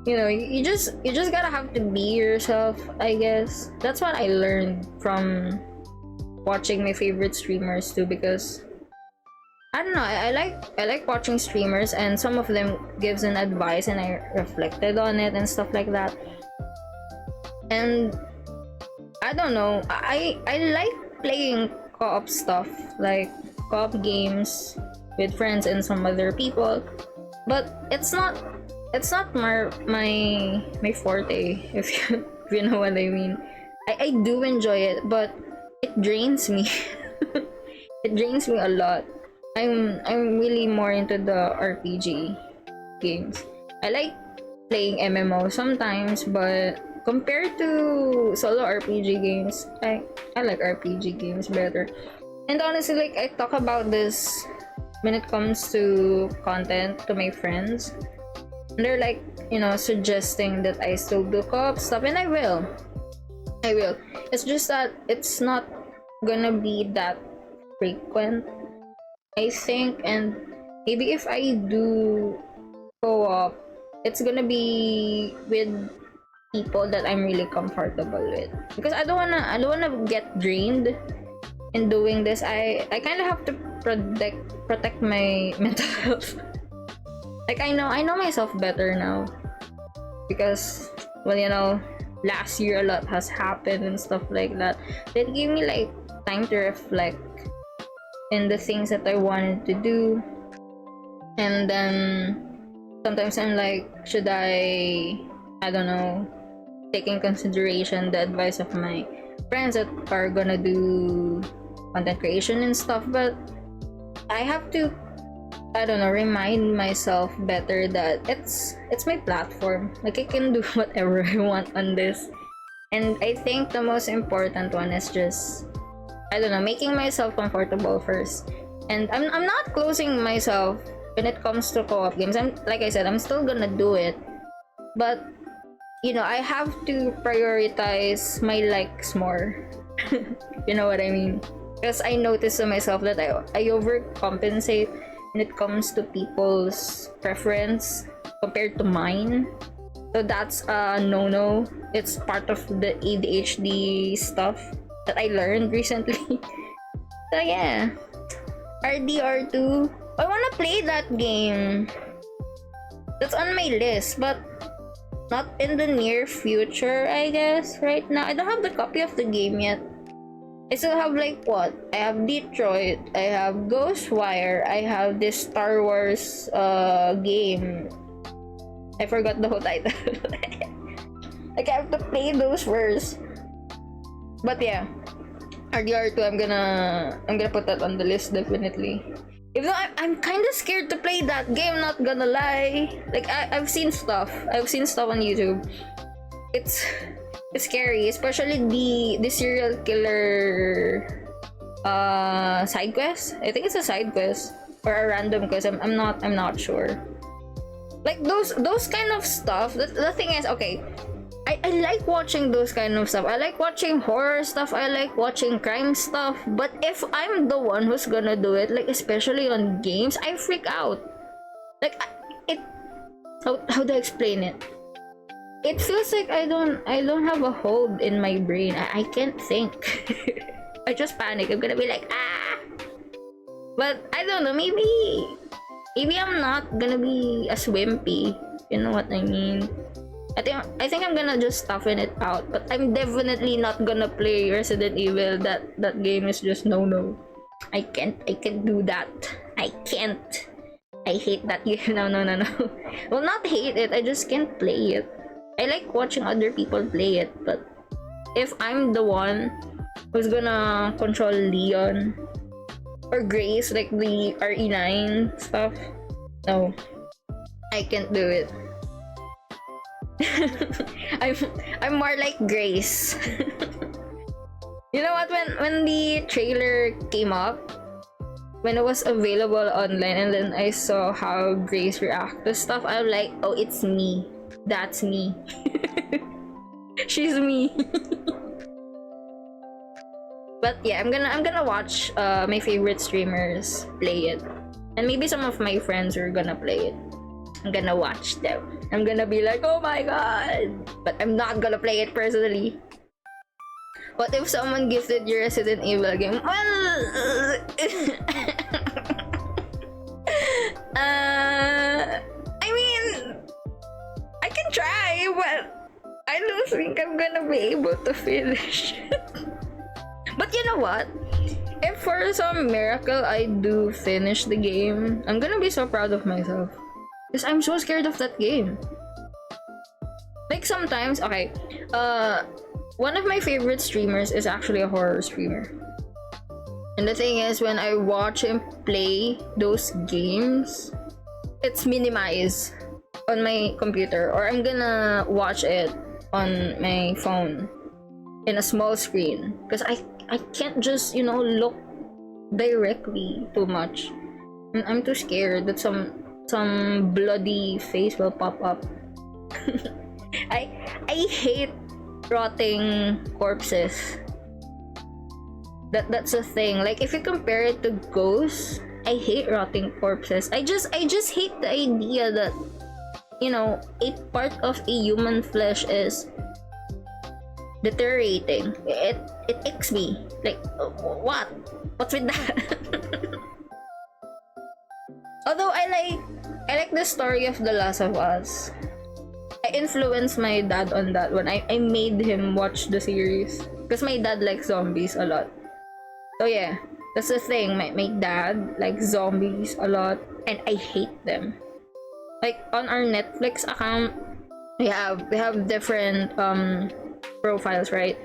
You know, you just gotta have to be yourself, I guess. That's what I learned from watching my favorite streamers too, because I don't know, I like watching streamers, and some of them gives an advice and I reflected on it and stuff like that. And I don't know, I like playing co-op stuff, like co-op games with friends and some other people, but it's not my forte, if you know what I mean. I do enjoy it, but it drains me. It drains me a lot. I'm really more into the RPG games. I like playing MMO sometimes, but compared to solo RPG games, I like RPG games better. And honestly, like, I talk about this when it comes to content to my friends. And they're like, you know, suggesting that I still do co-op stuff, and I will. It's just that it's not gonna be that frequent, I think, and maybe if I do co-op, it's gonna be with people that I'm really comfortable with, because I don't wanna get drained in doing this. I kind of have to protect my mental health. Like, I know myself better now, because, well, you know, last year a lot has happened and stuff like that. It gave me like time to reflect in the things that I wanted to do. And then sometimes I'm like, should I don't know, take in consideration the advice of my friends that are gonna do content creation and stuff, but I have to, I don't know, remind myself better that it's my platform. Like, I can do whatever I want on this. And I think the most important one is just, I don't know, making myself comfortable first. And I'm not closing myself when it comes to co-op games. I'm, like I said, I'm still gonna do it, but you know, I have to prioritize my likes more. You know what I mean? Because I notice to myself that I overcompensate when it comes to people's preference compared to mine. So that's a no-no. It's part of the ADHD stuff that I learned recently. So yeah, RDR2. I wanna play that game. That's on my list, but not in the near future, I guess. Right now, I don't have the copy of the game yet. I still have like what? I have Detroit, I have Ghostwire, I have this Star Wars game. I forgot the whole title. Like, I have to play those first. But yeah, RDR2, I'm gonna put that on the list definitely. Even though I'm kind of scared to play that game, not gonna lie. Like, I've seen stuff on YouTube. It's scary, especially the serial killer side quest. I think it's a side quest or a random quest. I'm not sure. Like those kind of stuff. The thing is, okay, I like watching those kind of stuff. I like watching horror stuff. I like watching crime stuff. But if I'm the one who's gonna do it, like especially on games, I freak out. Like, how do I explain it? It feels like I don't have a hold in my brain. I can't think. I just panic. I'm gonna be like, ah. But I don't know. Maybe I'm not gonna be as wimpy. You know what I mean? I think I'm gonna just toughen it out, but I'm definitely not gonna play Resident Evil. That game is just no. I can't do that. I can't. I hate that game. No. Well, not hate it. I just can't play it. I like watching other people play it, but if I'm the one who's gonna control Leon or Grace, like the RE9 stuff, no, I can't do it. I'm more like Grace. You know what? When the trailer came up, when it was available online, and then I saw how Grace react to stuff, I'm like, oh, it's me. That's me. She's me. But yeah, I'm gonna watch my favorite streamers play it, and maybe some of my friends are gonna play it. I'm gonna watch them. I'm gonna be like, oh my god, but I'm not gonna play it personally. What if someone gifted you Resident Evil game? Well, I mean, I can try, but I don't think I'm gonna be able to finish. But you know what? If for some miracle I do finish the game, I'm gonna be so proud of myself. Because I'm so scared of that game. Like sometimes, okay, one of my favorite streamers is actually a horror streamer. And the thing is, when I watch him play those games, it's minimized on my computer, or I'm gonna watch it on my phone in a small screen. Because I can't just, look directly too much. I'm too scared that some bloody face will pop up. I hate rotting corpses. That's a thing. Like, if you compare it to ghosts, I hate rotting corpses. I just hate the idea that, a part of a human flesh is deteriorating. It icks me. Like, what's with that? Although I like the story of The Last of Us. I influenced my dad on that one. I made him watch the series because my dad likes zombies a lot. So yeah, that's the thing. My dad likes zombies a lot, and I hate them. Like on our Netflix account, we have different profiles, right?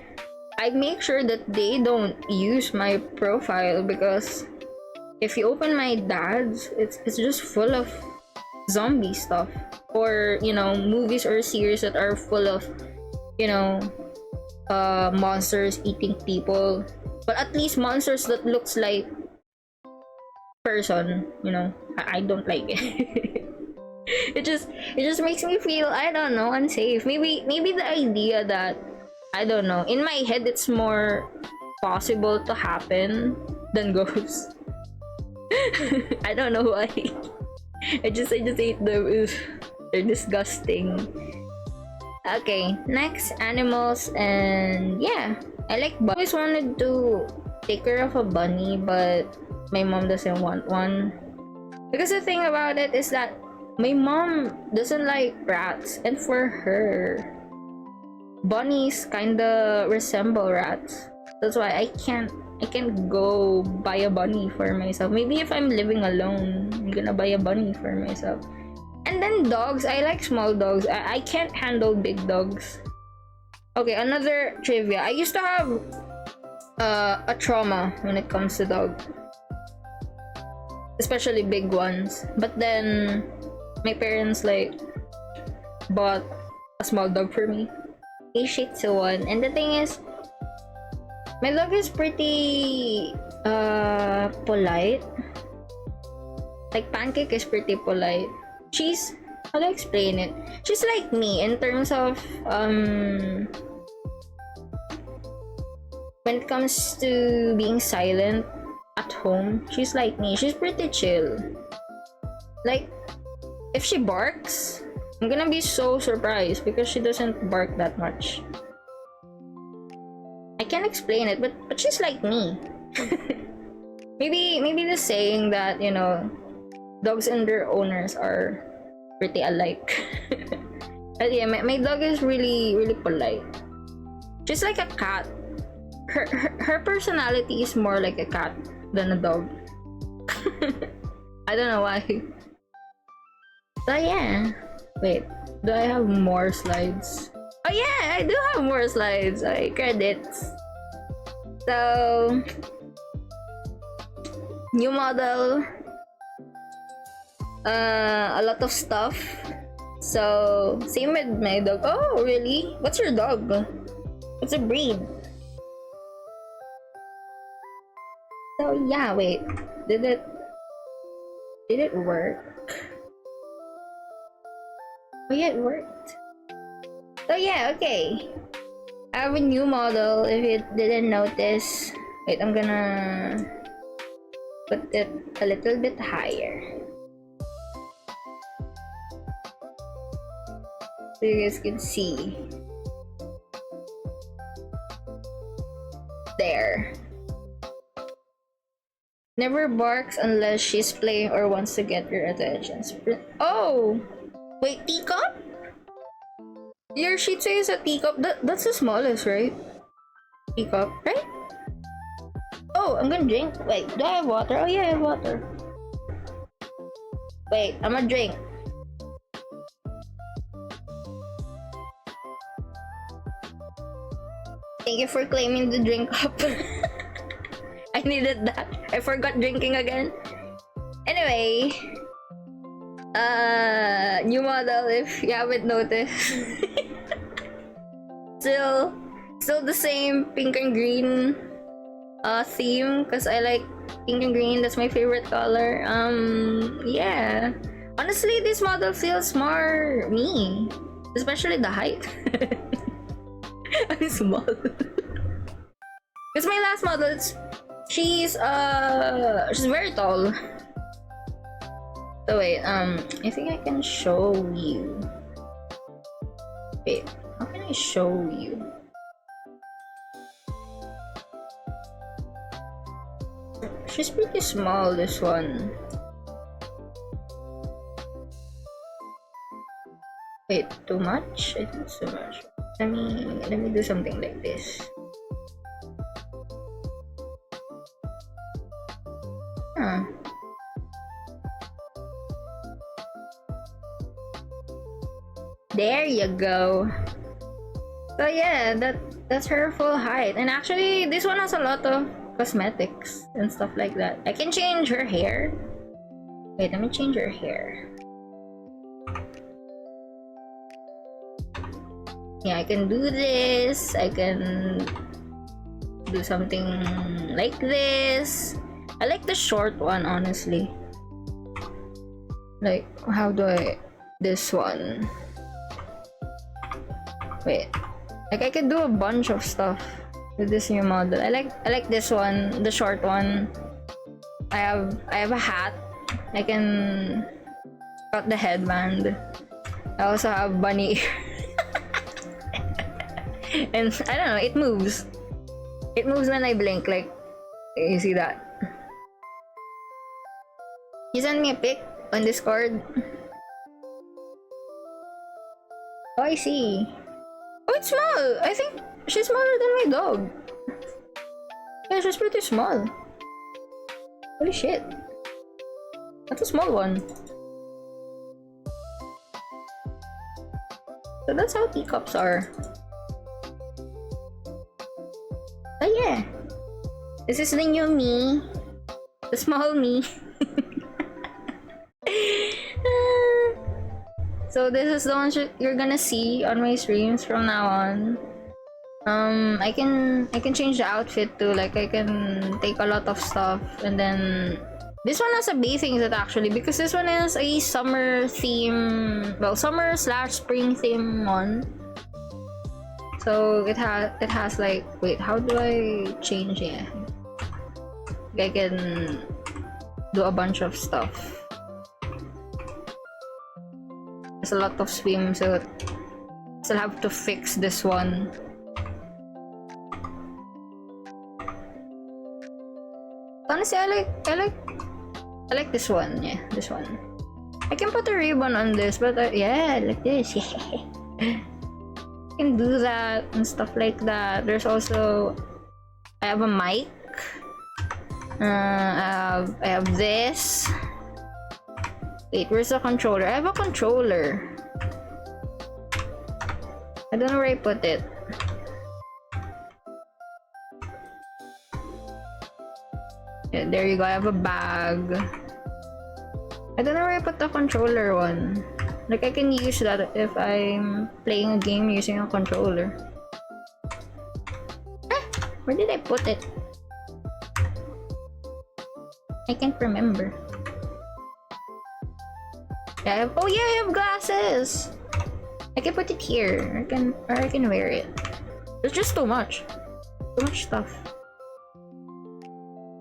I make sure that they don't use my profile because if you open my dad's, it's just full of zombie stuff, or movies or series that are full of you know monsters eating people, but at least monsters that looks like person. I don't like it. it just makes me feel, I don't know, unsafe. Maybe the idea that, I don't know, in my head it's more possible to happen than ghosts. I don't know why. I just hate them. Ugh, they're disgusting. Okay, next, animals. And yeah, I like bunnies. I always wanted to take care of a bunny, but my mom doesn't want one. Because the thing about it is that my mom doesn't like rats, and for her, bunnies kinda resemble rats. That's why I can't go buy a bunny for myself. Maybe if I'm living alone, I'm gonna buy a bunny for myself. And then dogs, I like small dogs. I can't handle big dogs. Okay, another trivia. I used to have a trauma when it comes to dogs, especially big ones. But then my parents bought a small dog for me, a Shih Tzu one. And the thing is, my dog is pretty polite. Like Pancake is pretty polite. She's, how do I explain it? She's like me in terms of when it comes to being silent at home. She's like me. She's pretty chill. Like, if she barks, I'm gonna be so surprised because she doesn't bark that much. I can't explain it, but she's like me. maybe the saying that dogs and their owners are pretty alike. But yeah, my dog is really really polite. She's like a cat. Her personality is more like a cat than a dog. I don't know why. So yeah, wait, do I have more slides? Oh yeah, I do have more slides. Okay, credits. So, new model, a lot of stuff. So, same with my dog. Oh, really? What's your dog? What's a breed? So yeah, wait. Did it work? Oh yeah, it worked. So yeah, okay. I have a new model, if you didn't notice. Wait, I'm gonna put it a little bit higher, so you guys can see. There. Never barks unless she's playing or wants to get your attention. Oh! Wait, teacup? Your Shih Tzu is a teacup. That's the smallest, right? Teacup, right? Oh, I'm gonna drink. Wait, do I have water? Oh yeah, I have water. Wait, I'm gonna drink. Thank you for claiming the drink cup. I needed that. I forgot drinking again. Anyway, new model, if you haven't noticed. still the same pink and green theme, because I like pink and green. That's my favorite color. Yeah, honestly this model feels more me, especially the height. I'm small. Because my last model, she's very tall. So wait, I think I can show you. Wait, how can I show you? She's pretty small, this one. Wait, too much? I think it's too much. Let me do something like this. Huh. There you go. So yeah, that's her full height. And actually, this one has a lot of cosmetics and stuff like that. I can change her hair. Wait, let me change her hair. Yeah, I can do this. I can do something like this. I like the short one, honestly. Like, how do I... This one. Wait. Like, I can do a bunch of stuff with this new model. I like this one, the short one. I have a hat. I can cut the headband. I also have bunny ear. And I don't know, it moves. It moves when I blink, like, you see that? You sent me a pic on Discord. Oh, I see. Oh, it's small! I think she's smaller than my dog. Yeah, she's pretty small. Holy shit. That's a small one. So that's how teacups are. Oh yeah. This is the new me. The small me. So this is the one you're gonna see on my streams from now on. I can change the outfit too. Like, I can take a lot of stuff, and then this one has a bathing set actually, because this one is a summer theme, well, summer slash spring theme one. So it has like, wait, how do I change it? I can do a bunch of stuff. There's a lot of swimsuit. Still have to fix this one. Honestly, I like this one. Yeah, this one. I can put a ribbon on this, but yeah, like this. Yeah. I can do that and stuff like that. There's also, I have a mic. I have this. Wait, where's the controller? I have a controller. I don't know where I put it. Yeah, there you go. I have a bag. I don't know where I put the controller one. Like, I can use that if I'm playing a game using a controller. Ah, where did I put it? I can't remember. Yeah, oh yeah, I have glasses. I can put it here. I can wear it. There's just too much. Too much stuff.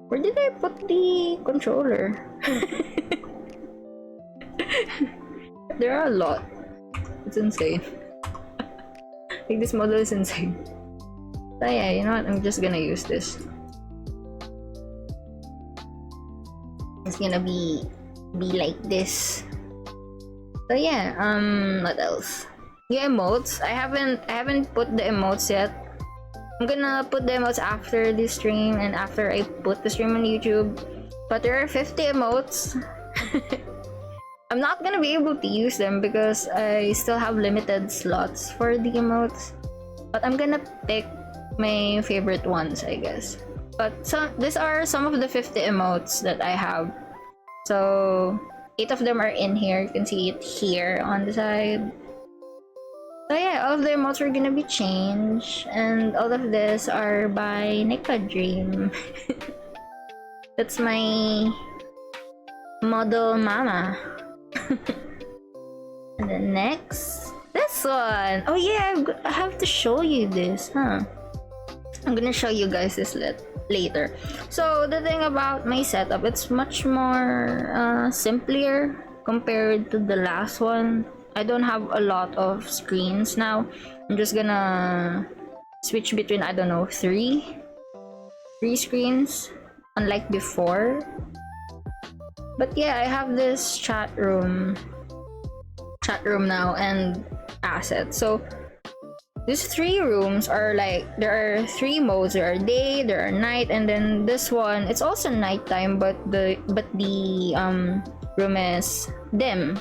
Where did I put the controller? There are a lot. It's insane. Like, this model is insane. So yeah, you know what? I'm just gonna use this. It's gonna be like this. So yeah, what else? Yeah, emotes. I haven't put the emotes yet. I'm gonna put the emotes after this stream and after I put the stream on YouTube. But there are 50 emotes. I'm not gonna be able to use them because I still have limited slots for the emotes. But I'm gonna pick my favorite ones, I guess. But these are some of the 50 emotes that I have. So 8 of them are in here. You can see it here on the side. So yeah, all of the emotes are gonna be changed, and all of this are by Nika Dream. That's my model mama. And then next, this one. Oh yeah, I have to show you this, huh? I'm gonna show you guys this later. So the thing about my setup, it's much more simpler compared to the last one. I don't have a lot of screens now. I'm just gonna switch between, I don't know, three screens, unlike before. But yeah, I have this chat room chat room now and assets. So these 3 rooms are like, there are 3 modes. There are day, there are night, and then this one, it's also nighttime, but the room is dim.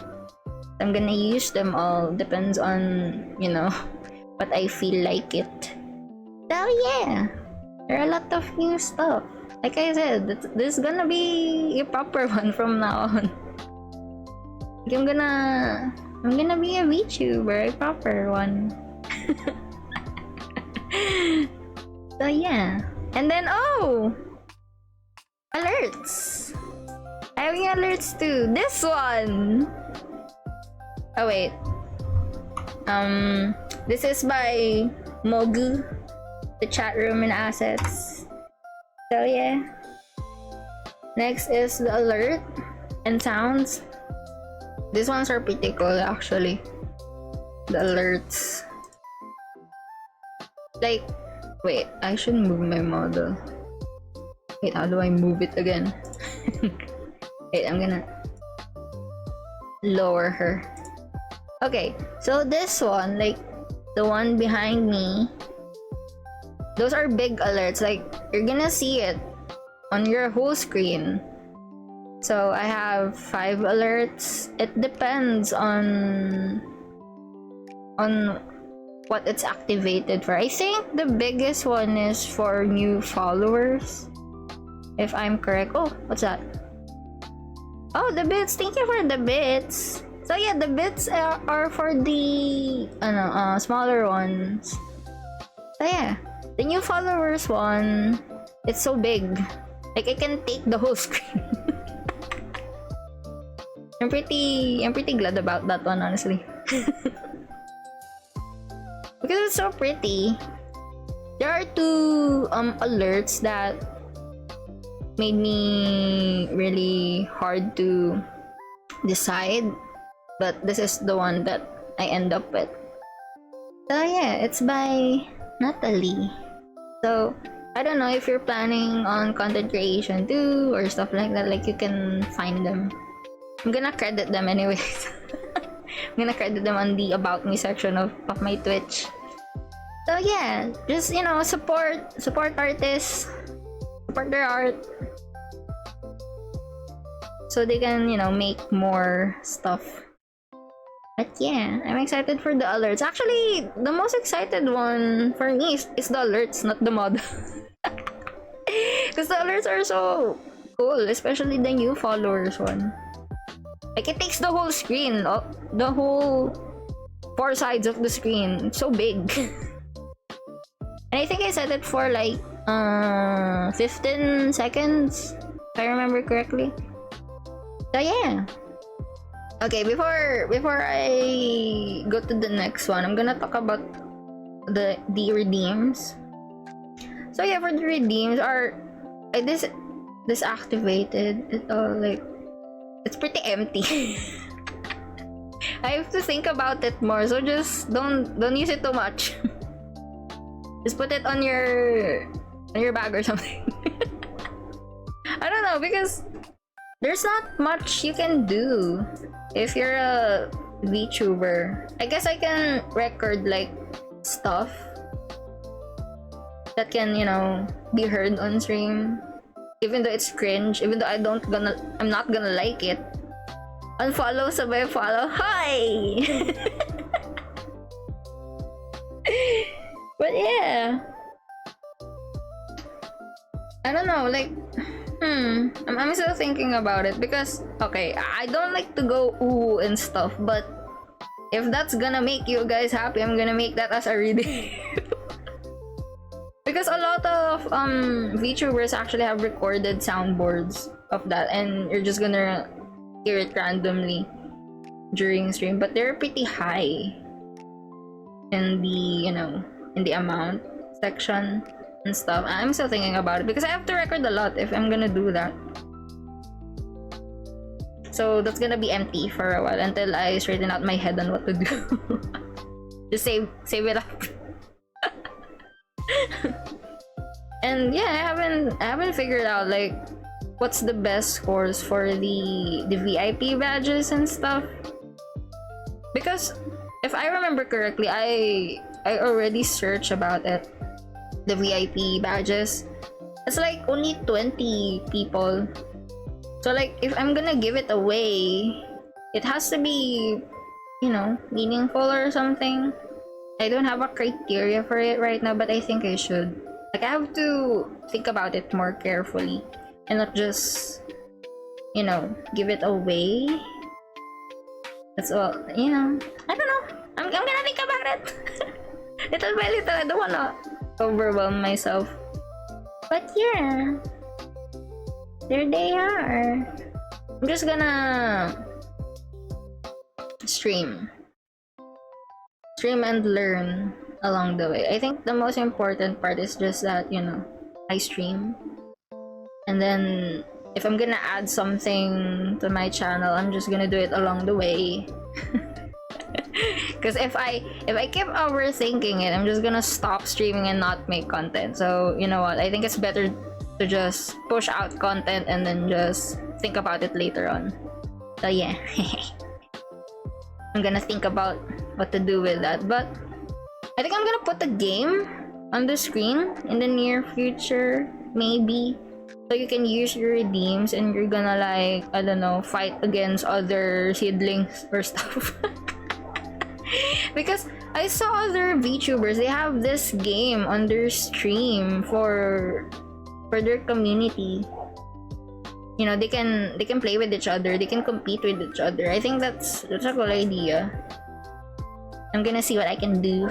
I'm gonna use them all, depends on, you know, what I feel like it. So yeah, there are a lot of new stuff. Like I said, this is gonna be a proper one from now on. I'm gonna be a VTuber, a proper one. So yeah, and then alerts. Having alerts too. This one. Oh wait. This is by Mogu, the chat room and assets. So yeah. Next is the alert and sounds. These ones are pretty cool actually. The alerts. Like, wait, I should move my model. Wait, how do I move it again? Wait, I'm gonna lower her. Okay, so this one, like the one behind me, those are big alerts. Like, you're gonna see it on your whole screen. So I have 5 alerts. It depends on what it's activated for. I think the biggest one is for new followers, if I'm correct. Oh, what's that? Oh, the bits. Thank you for the bits. So yeah, the bits are for the smaller ones. So yeah, the new followers one, it's so big, like I can take the whole screen. I'm pretty glad about that one, honestly. Because it's so pretty. There are 2 alerts that made me really hard to decide, but this is the one that I end up with. So yeah, it's by Natalie. So I don't know if you're planning on content creation too or stuff like that, like you can find them. I'm gonna credit them anyways. I'm gonna credit them on the about me section of my Twitch. So yeah, just, you know, support artists, support their art, so they can, you know, make more stuff. But yeah, I'm excited for the alerts. Actually, the most excited one for me is the alerts, not the mod. Because the alerts are so cool, especially the new followers one. Like, it takes the whole screen, the whole 4 sides of the screen. It's so big. And I think I set it for like 15 seconds, if I remember correctly. So yeah. Okay, before I go to the next one, I'm gonna talk about the redeems. So yeah, for the redeems are this activated. It like, it's pretty empty. I have to think about it more, so just don't use it too much. Just put it on your bag or something. I don't know, because there's not much you can do if you're a VTuber. I guess I can record like stuff that can, you know, be heard on stream, even though it's cringe, even though I'm not gonna like it. Unfollow, sabay follow. Hi. But yeah, I don't know, like, I'm still thinking about it, because okay, I don't like to go ooh and stuff, but if that's gonna make you guys happy, I'm gonna make that as a reading. Because a lot of VTubers actually have recorded soundboards of that, and you're just gonna hear it randomly during stream, but they're pretty high in the, you know, in the amount section and stuff. I'm still thinking about it, because I have to record a lot if I'm gonna do that. So that's gonna be empty for a while until I straighten out my head on what to do. Just save it up. And yeah, I haven't figured out like what's the best scores for the VIP badges and stuff. Because if I remember correctly, I already searched about it. The VIP badges. It's like only 20 people. So like if I'm gonna give it away, it has to be, you know, meaningful or something. I don't have a criteria for it right now, but I think I should. Like I have to think about it more carefully and not just, you know, give it away. That's all, you know. I don't know. I'm gonna think about it. Little by little, I don't wanna overwhelm myself. But yeah, there they are. I'm just gonna stream and learn along the way. I think the most important part is just that, you know, I stream, and then if I'm gonna add something to my channel, I'm just gonna do it along the way. Because if I keep overthinking it, I'm just gonna stop streaming and not make content. So you know what, I think it's better to just push out content and then just think about it later on. So yeah. I'm gonna think about what to do with that, but I think I'm gonna put the game on the screen in the near future, maybe, so you can use your redeems and you're gonna, like, I don't know, fight against other seedlings or stuff. Because I saw other VTubers, they have this game on their stream for their community. You know, they can play with each other, they can compete with each other. I think that's a cool idea. I'm gonna see what I can do.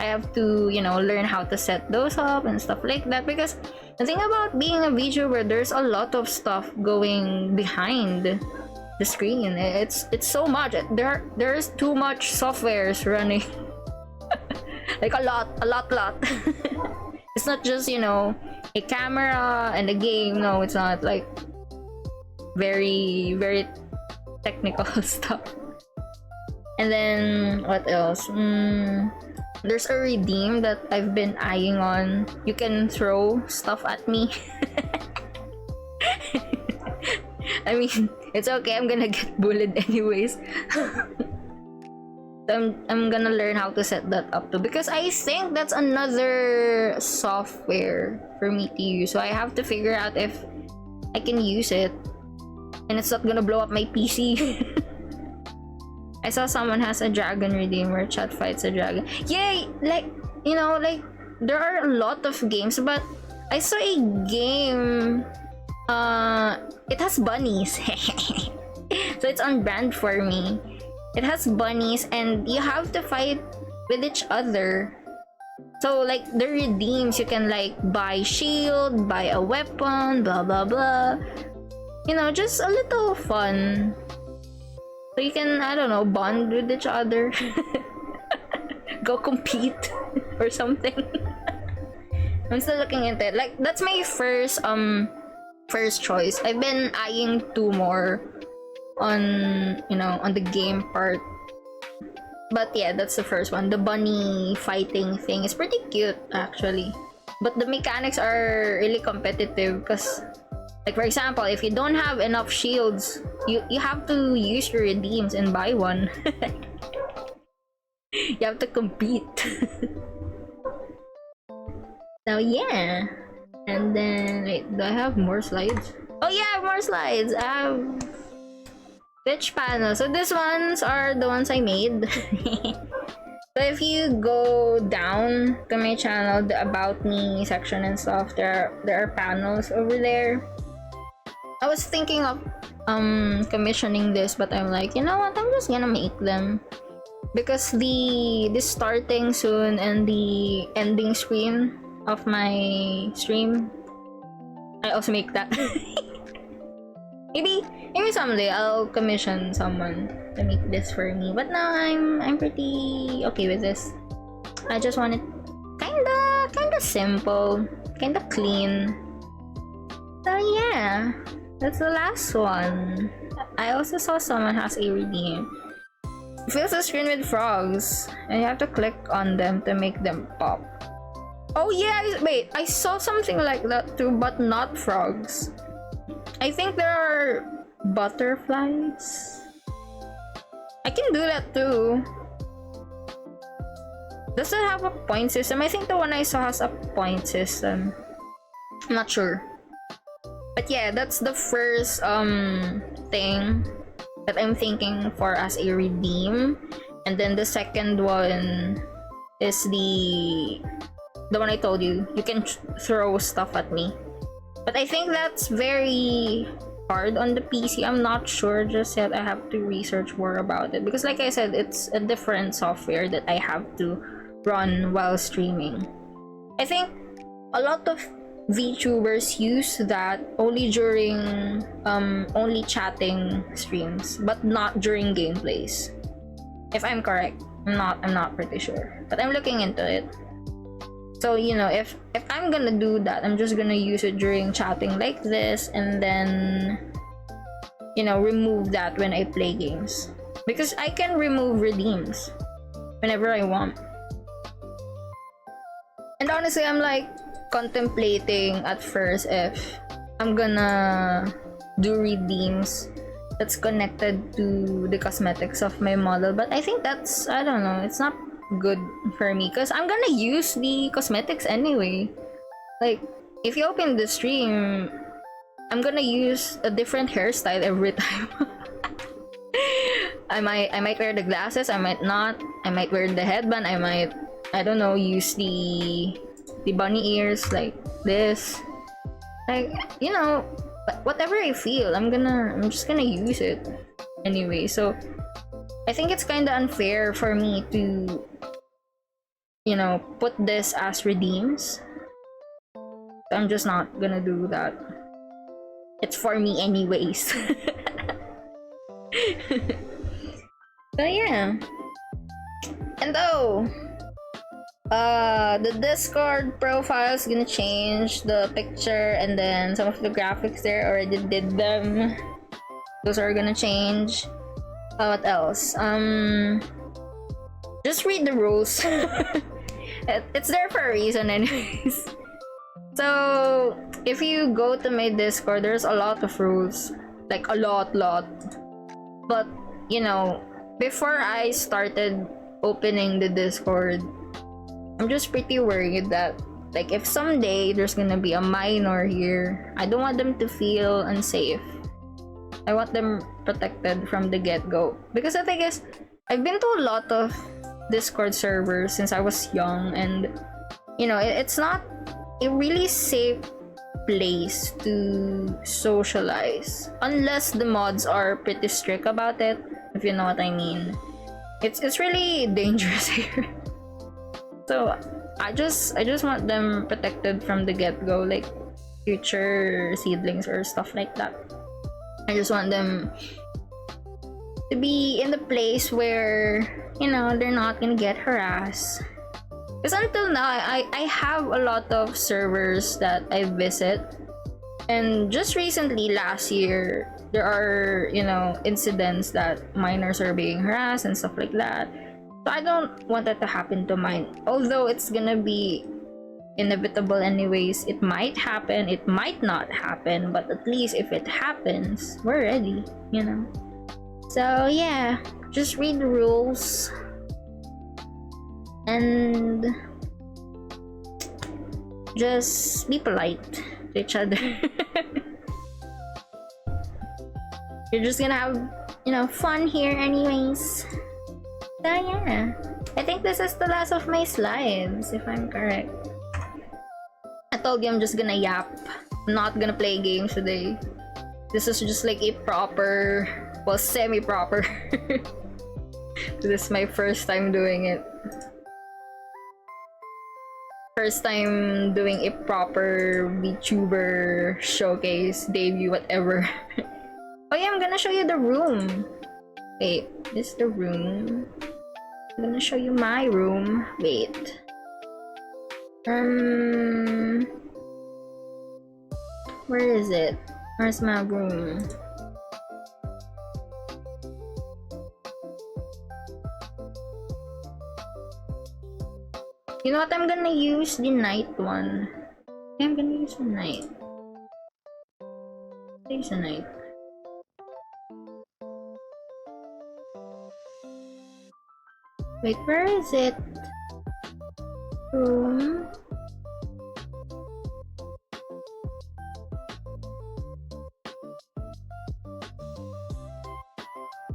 I have to, you know, learn how to set those up and stuff like that, because the thing about being a VTuber, there's a lot of stuff going behind the screen. It's so much. There's too much softwares running. Like a lot. It's not just, you know, a camera and a game. No, it's not. Like very, very technical stuff. And then what else? There's a redeem that I've been eyeing on. You can throw stuff at me. I mean, it's okay, I'm gonna get bullied anyways. I'm gonna learn how to set that up too, because I think that's another software for me to use. So I have to figure out if I can use it and it's not gonna blow up my PC. I saw someone has a dragon redeem where chat fights a dragon. Yay! Like, you know, like, there are a lot of games, but I saw a game, it has bunnies. So it's on brand for me. It has bunnies and you have to fight with each other. So like the redeems, you can like buy shield, buy a weapon, blah blah blah. You know, just a little fun. So you can, I don't know, bond with each other. Go compete or something. I'm still looking into it. Like, that's my first choice. I've been eyeing two more on, you know, on the game part. But yeah, that's the first one. The bunny fighting thing is pretty cute, actually. But the mechanics are really competitive because, like, for example, if you don't have enough shields, you have to use your redeems and buy one. You have to compete. So yeah. And then, wait, do I have more slides? Oh yeah, I have more slides. I have Twitch panel. So these ones are the ones I made. So if you go down to my channel, the about me section and stuff, there are panels over there. I was thinking of commissioning this, but I'm like, you know what, I'm just gonna make them, because the starting soon and the ending screen of my stream, I also make that. maybe someday I'll commission someone to make this for me, but now I'm pretty okay with this. I just want it kinda simple, kinda clean. So yeah, that's the last one. I also saw someone has a redeem. Fills the screen with frogs, and you have to click on them to make them pop. Oh yeah, wait, I saw something like that too, but not frogs. I think there are butterflies. I can do that too. Does it have a point system? I think the one I saw has a point system. I'm not sure. But yeah, that's the first thing that I'm thinking for as a redeem. And then the second one is the one I told you. You can throw stuff at me. But I think that's very hard on the PC. I'm not sure just yet. I have to research more about it. Because like I said, it's a different software that I have to run while streaming. I think a lot of VTubers use that only during only chatting streams, but not during gameplays. If I'm correct, I'm not pretty sure, but I'm looking into it. So you know, if I'm gonna do that, I'm just gonna use it during chatting like this, and then you know, remove that when I play games, because I can remove redeems whenever I want. And honestly, I'm like contemplating at first if I'm gonna do redeems that's connected to the cosmetics of my model, but I think that's, I don't know, it's not good for me because I'm gonna use the cosmetics anyway. Like, if you open the stream, I'm gonna use a different hairstyle every time. I might wear the glasses, I might not, I might wear the headband, I might, I don't know, use the bunny ears like this, like, you know, whatever I feel, I'm just gonna use it anyway. So I think it's kind of unfair for me to, you know, put this as redeems. I'm just not gonna do that. It's for me anyways. So yeah. And the Discord profile is gonna change the picture, and then some of the graphics there already did them. Those are gonna change. What else? Just read the rules. It's there for a reason anyways. So if you go to my Discord, there's a lot of rules, like a lot. But you know, before I started opening the Discord, I'm just pretty worried that, like, if someday there's gonna be a minor here, I don't want them to feel unsafe. I want them protected from the get-go. Because the thing is, I've been to a lot of Discord servers since I was young, and you know, it's not a really safe place to socialize unless the mods are pretty strict about it, if you know what I mean. It's really dangerous here. So I just want them protected from the get-go, like future seedlings or stuff like that. I just want them to be in the place where, you know, they're not gonna get harassed. Because until now, I have a lot of servers that I visit, and just recently, last year, there are, you know, incidents that minors are being harassed and stuff like that. So I don't want that to happen to mine. Although it's gonna be inevitable anyways. It might happen, it might not happen, but at least if it happens, we're ready, you know. So yeah, just read the rules and just be polite to each other. You're just gonna have, you know, fun here anyways. So yeah, I think this is the last of my slides, if I'm correct. I told you I'm just gonna yap. I'm not gonna play games today. This is just like a proper, well, semi-proper. This is my first time doing it. First time doing a proper VTuber showcase, debut, whatever. Oh yeah, I'm gonna show you the room. Wait, this is the room. I'm gonna show you my room. Wait. Where is it? Where's my room? You know what? I'm gonna use the night one. Yeah, I'm gonna use the night. Use the night. Wait, where is it? Room.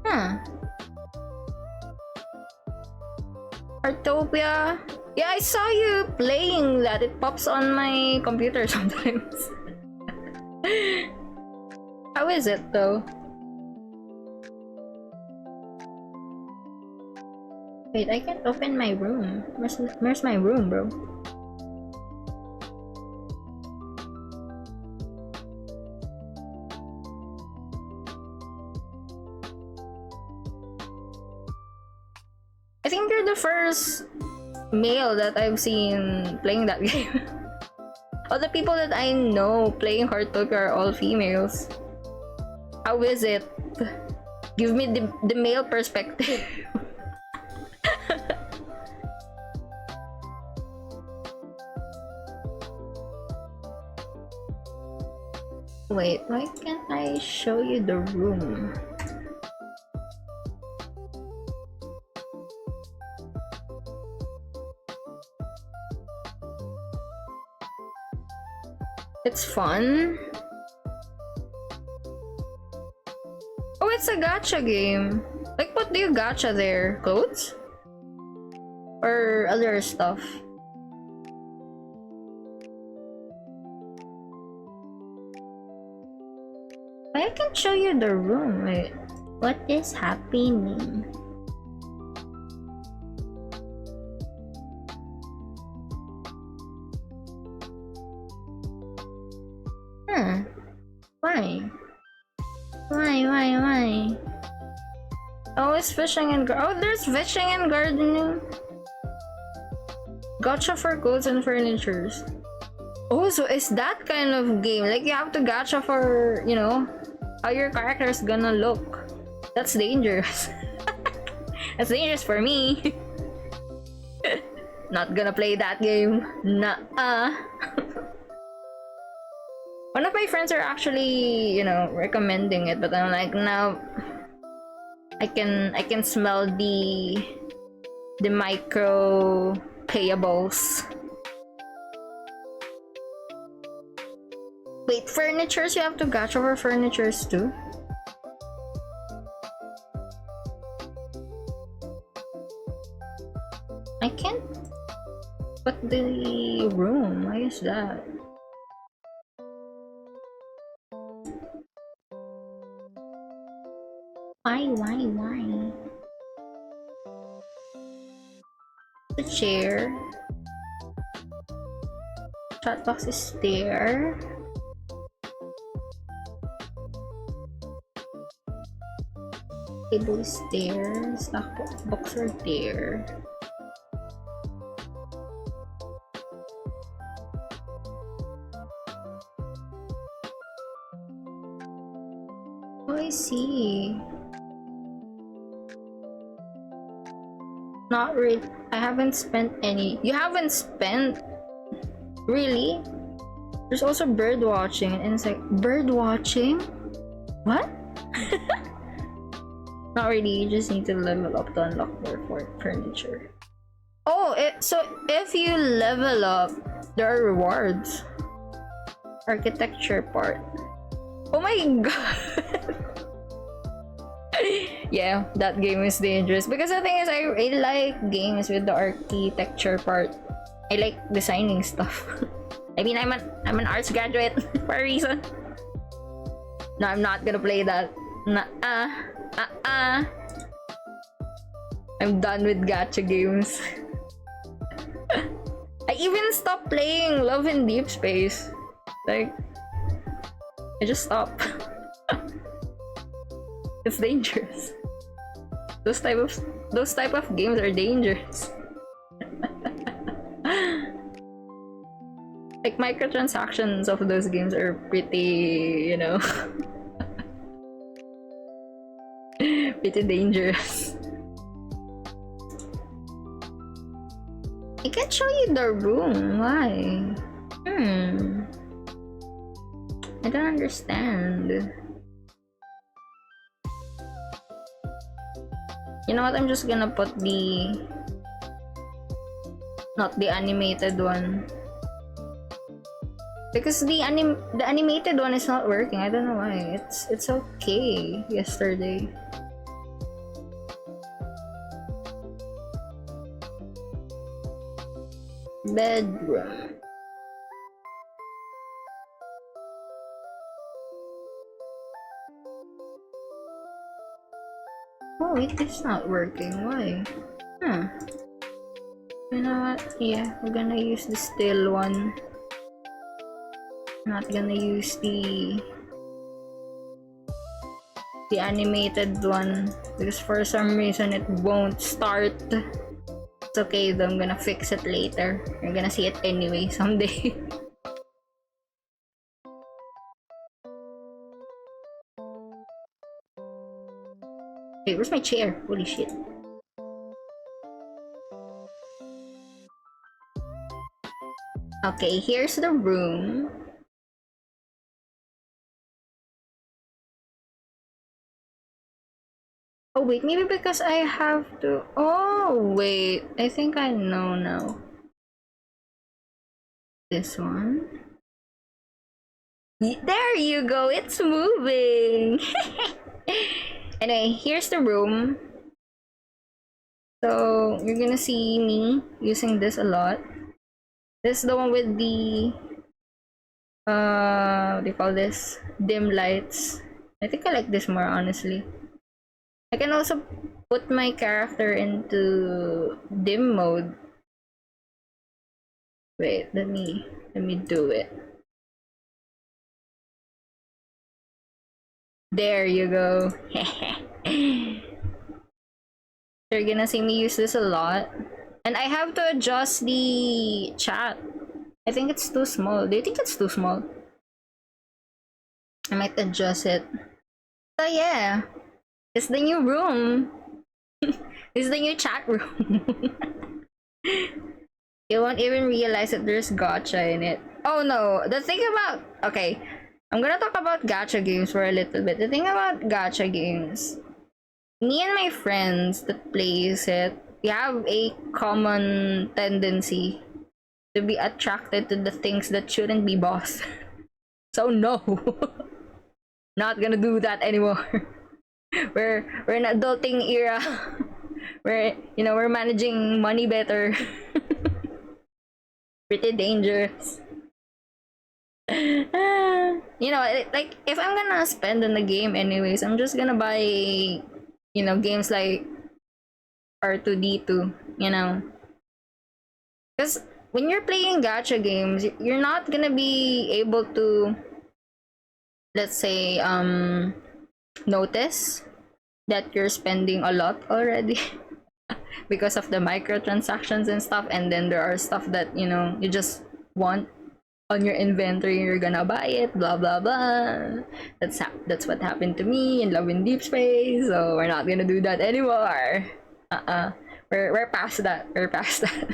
Huh. Artopia. Yeah, I saw you playing that. It pops on my computer sometimes. How is it though? Wait, I can't open my room. Where's my room, bro? I think you're the first male that I've seen playing that game. All the people that I know playing Heartopia are all females. How is it? Give me the male perspective. Wait, why can't I show you the room? It's fun. Oh, it's a gacha game. Like, what do you gacha there? Clothes? Or other stuff? I can show you the room. Wait, what is happening? Huh? Why? Why? Oh, it's fishing and oh, there's fishing and gardening. Gacha for clothes and furnitures. Oh, so is that kind of game? Like you have to gacha for, you know, how your character is gonna look. That's dangerous. That's dangerous for me. Not gonna play that game. Nuh-uh. One of my friends are actually, you know, recommending it, but I'm like, now I can smell the micro payables. Wait, furnitures? You have to gacha for furnitures too? I can't put the room. Why is that? Why? The chair. Chat box is there. Table is there. Stock box are there. Oh, I see. Not really. I haven't spent any. You haven't spent? Really? There's also bird watching, and it's like, bird watching? What? Not really. You just need to level up to unlock more furniture. Oh, so if you level up, there are rewards. Architecture part. Oh my god. Yeah, that game is dangerous because the thing is, I really like games with the architecture part. I like designing stuff. I mean, I'm an arts graduate for a reason. No, I'm not gonna play that. I'm done with gacha games. I even stopped playing Love in Deep Space. Like, I just stopped. It's dangerous. Those type of games are dangerous. Like, microtransactions of those games are pretty, you know, pretty dangerous. I can't show you the room. Why? I don't understand. You know what? I'm just gonna put the not the animated one. Because the animated one is not working. I don't know why. It's okay yesterday. Bedroom. Oh wait, it's not working. Why? Huh. You know what? Yeah, we're gonna use the still one. Not gonna use the animated one because for some reason it won't start. It's okay though, I'm gonna fix it later. You're gonna see it anyway someday. Wait, where's my chair? Holy shit. Okay, here's the room. Oh wait, maybe because I have to... Oh wait, I think I know now. This one. There you go, it's moving! Anyway, here's the room. So, you're gonna see me using this a lot. This is the one with the... what do you call this? Dim lights. I think I like this more, honestly. I can also put my character into dim mode. Wait, let me do it. There you go. You're gonna see me use this a lot. And I have to adjust the chat. I think it's too small. Do you think it's too small? I might adjust it. So yeah, it's the new room. It's the new chat room. You won't even realize that there's gacha in it. Oh no, the thing about... Okay, I'm gonna talk about gacha games for a little bit. The thing about gacha games, me and my friends that plays it, we have a common tendency to be attracted to the things that shouldn't be boss. So no, not gonna do that anymore. we're in adulting era. We're managing money better. Pretty dangerous. Like if I'm gonna spend on the game anyways, I'm just gonna buy games like R2D2, because when you're playing gacha games, you're not gonna be able to, let's say, notice that you're spending a lot already because of the microtransactions and stuff, and then there are stuff that you just want on your inventory, you're gonna buy it, blah blah blah. That's what happened to me in Love in Deep Space, so we're not gonna do that anymore. We're past that. We're past that.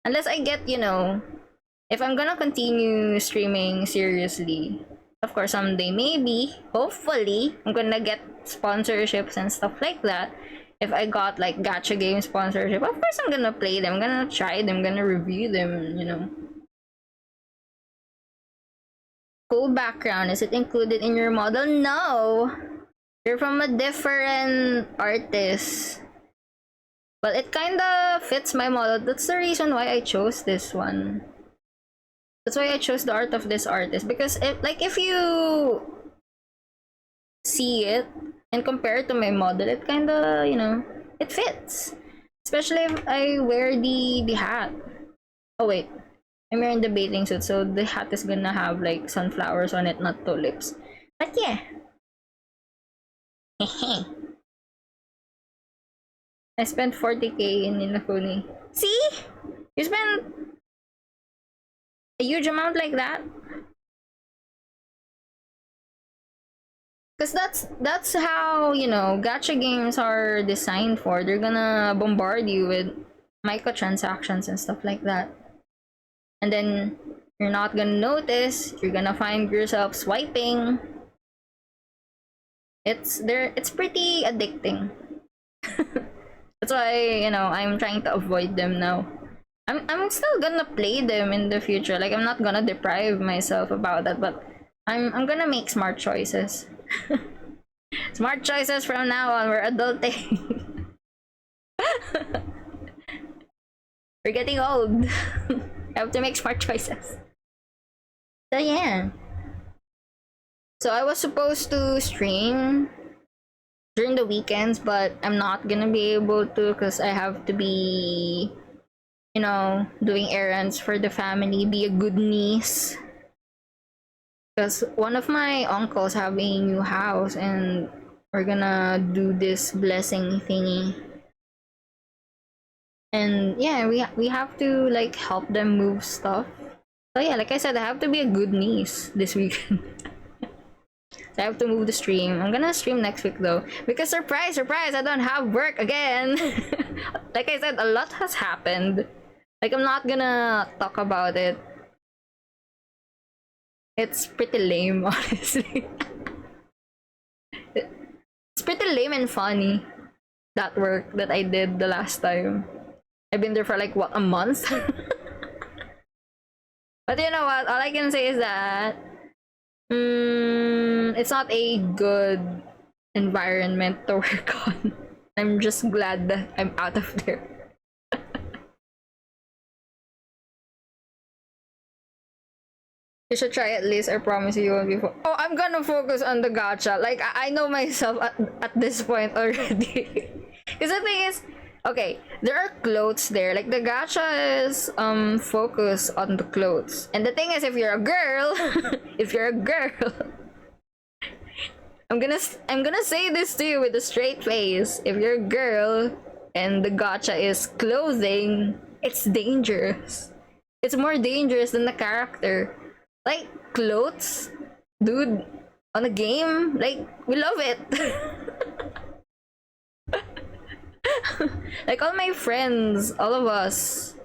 Unless I get, if I'm gonna continue streaming seriously, of course someday, maybe, hopefully, I'm gonna get sponsorships and stuff like that. If I got like gacha game sponsorship, of course I'm gonna play them, I'm gonna try them, I'm gonna review them, Cool background, is it included in your model? No! You're from a different artist. Well, it kinda fits my model. That's the reason why I chose this one. That's why I chose the art of this artist. Because if you see it and compare it to my model, it kinda, it fits. Especially if I wear the hat. Oh wait, I'm wearing the bathing suit, so the hat is gonna have like sunflowers on it, not tulips. But yeah. I spent 40k in Nilakuni. See? You spent a huge amount like that? Because that's how, gacha games are designed for. They're gonna bombard you with microtransactions and stuff like that. And then you're not gonna notice, you're gonna find yourself swiping. It's pretty addicting. That's why, I'm trying to avoid them now. I'm still gonna play them in the future. Like, I'm not gonna deprive myself about that, but I'm gonna make smart choices. Smart choices from now on. We're adulting. We're getting old. I have to make smart choices. So yeah. So I was supposed to stream during the weekends, but I'm not gonna be able to because I have to be, doing errands for the family, be a good niece. Because one of my uncles have a new house and we're gonna do this blessing thingy. And yeah, we have to like help them move stuff. So yeah, like I said, I have to be a good niece this weekend. So I have to move the stream. I'm gonna stream next week though. Because surprise, surprise, I don't have work again. Like I said, a lot has happened. Like, I'm not gonna talk about it. It's pretty lame, honestly. It's pretty lame and funny, that work that I did the last time. I've been there for like, what, a month? But you know what? All I can say is that it's not a good environment to work on. I'm just glad that I'm out of there. You should try at least. I promise you won't be. Oh, I'm gonna focus on the gacha. Like, I know myself at this point already. Because the thing is, okay, there are clothes there. Like, the gacha is focused on the clothes. And the thing is, if you're a girl, if you're a girl, I'm gonna say this to you with a straight face. If you're a girl and the gacha is clothing, it's dangerous. It's more dangerous than the character. Like, clothes, dude, on a game, like, we love it. Like, all my friends, all of us,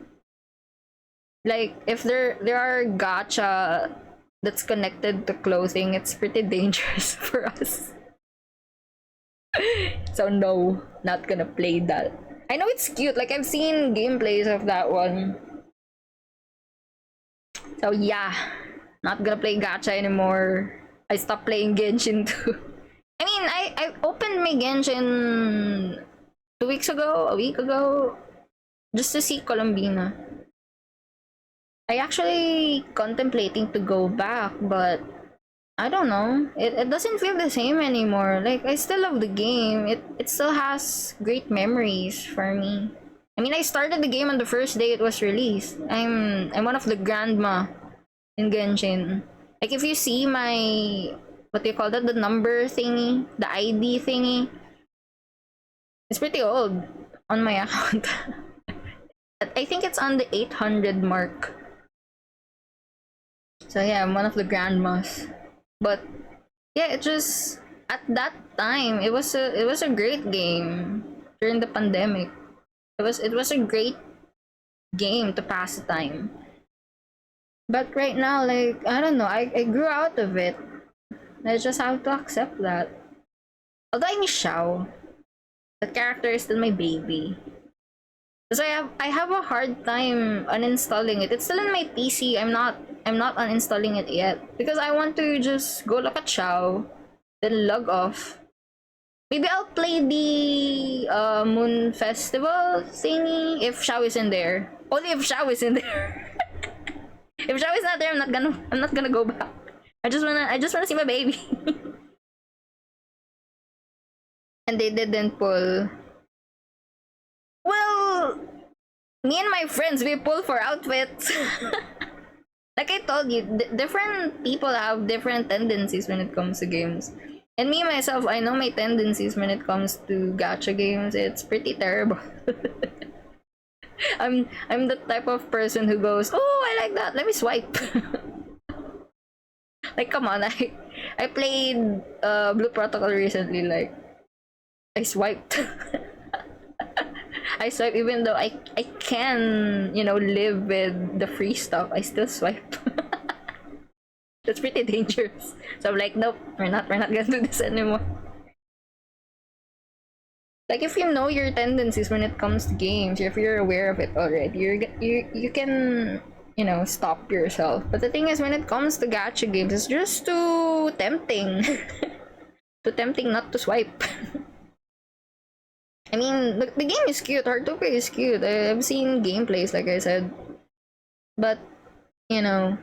like, if there are gacha that's connected to clothing, it's pretty dangerous for us. So no, not gonna play that. I know it's cute, like, I've seen gameplays of that one. So yeah, not gonna play gacha anymore. I stopped playing Genshin too. I mean, I opened my Genshin 2 weeks ago, a week ago, just to see Colombina. I actually contemplating to go back, but I don't know. It doesn't feel the same anymore. Like, I still love the game. It still has great memories for me. I mean, I started the game on the first day it was released. I'm one of the grandma in Genshin. Like, if you see my, what do you call that, the number thingy, the ID thingy, it's pretty old on my account. I think it's on the 800 mark. So yeah, I'm one of the grandmas. But yeah, it just, at that time, it was a great game during the pandemic. It was a great game to pass the time. But right now, like, I don't know, I grew out of it. I just have to accept that. Although I miss Xiao, that character is still my baby. So I have a hard time uninstalling it. It's still in my PC. I'm not uninstalling it yet because I want to just go look at Xiao, then log off. Maybe I'll play the Moon Festival thingy if Xiao is in there. Only if Xiao is in there. If Xiao is not there, I'm not gonna go back. I just wanna see my baby. And they didn't pull. Well, me and my friends, we pull for outfits. Like I told you, different people have different tendencies when it comes to games. And me myself, I know my tendencies when it comes to gacha games. It's pretty terrible. I'm the type of person who goes, "Oh, I like that. Let me swipe." Like, come on, I played Blue Protocol recently. Like, I swiped. I swipe even though I can, live with the free stuff. I still swipe. That's pretty dangerous. So I'm like, nope, we're not gonna do this anymore. Like if you know your tendencies when it comes to games, if you're aware of it already, you can, you know, stop yourself. But the thing is, when it comes to gacha games, it's just too tempting. Too tempting not to swipe. I mean, the game is cute. Hard to play is cute. I've seen gameplays, like I said, but you know,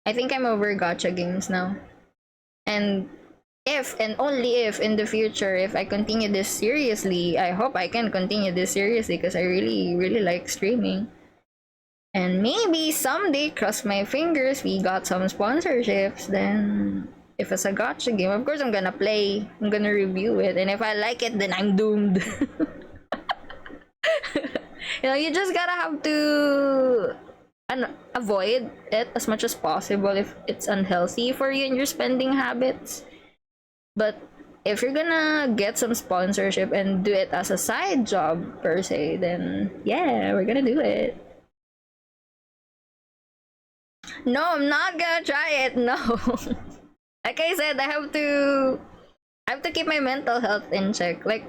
I think I'm over gacha games now. And if and only if in the future, if I continue this seriously, I hope I can continue this seriously because I really like streaming. And maybe someday, cross my fingers, we got some sponsorships. Then if it's a gacha game, of course I'm gonna play, I'm gonna review it, and if I like it, then I'm doomed. You know, you just gotta have to avoid it as much as possible if it's unhealthy for you and your spending habits. But if you're gonna get some sponsorship and do it as a side job per se, then yeah, we're gonna do it. No, I'm not gonna try it. No. Like I said, I have to keep my mental health in check. Like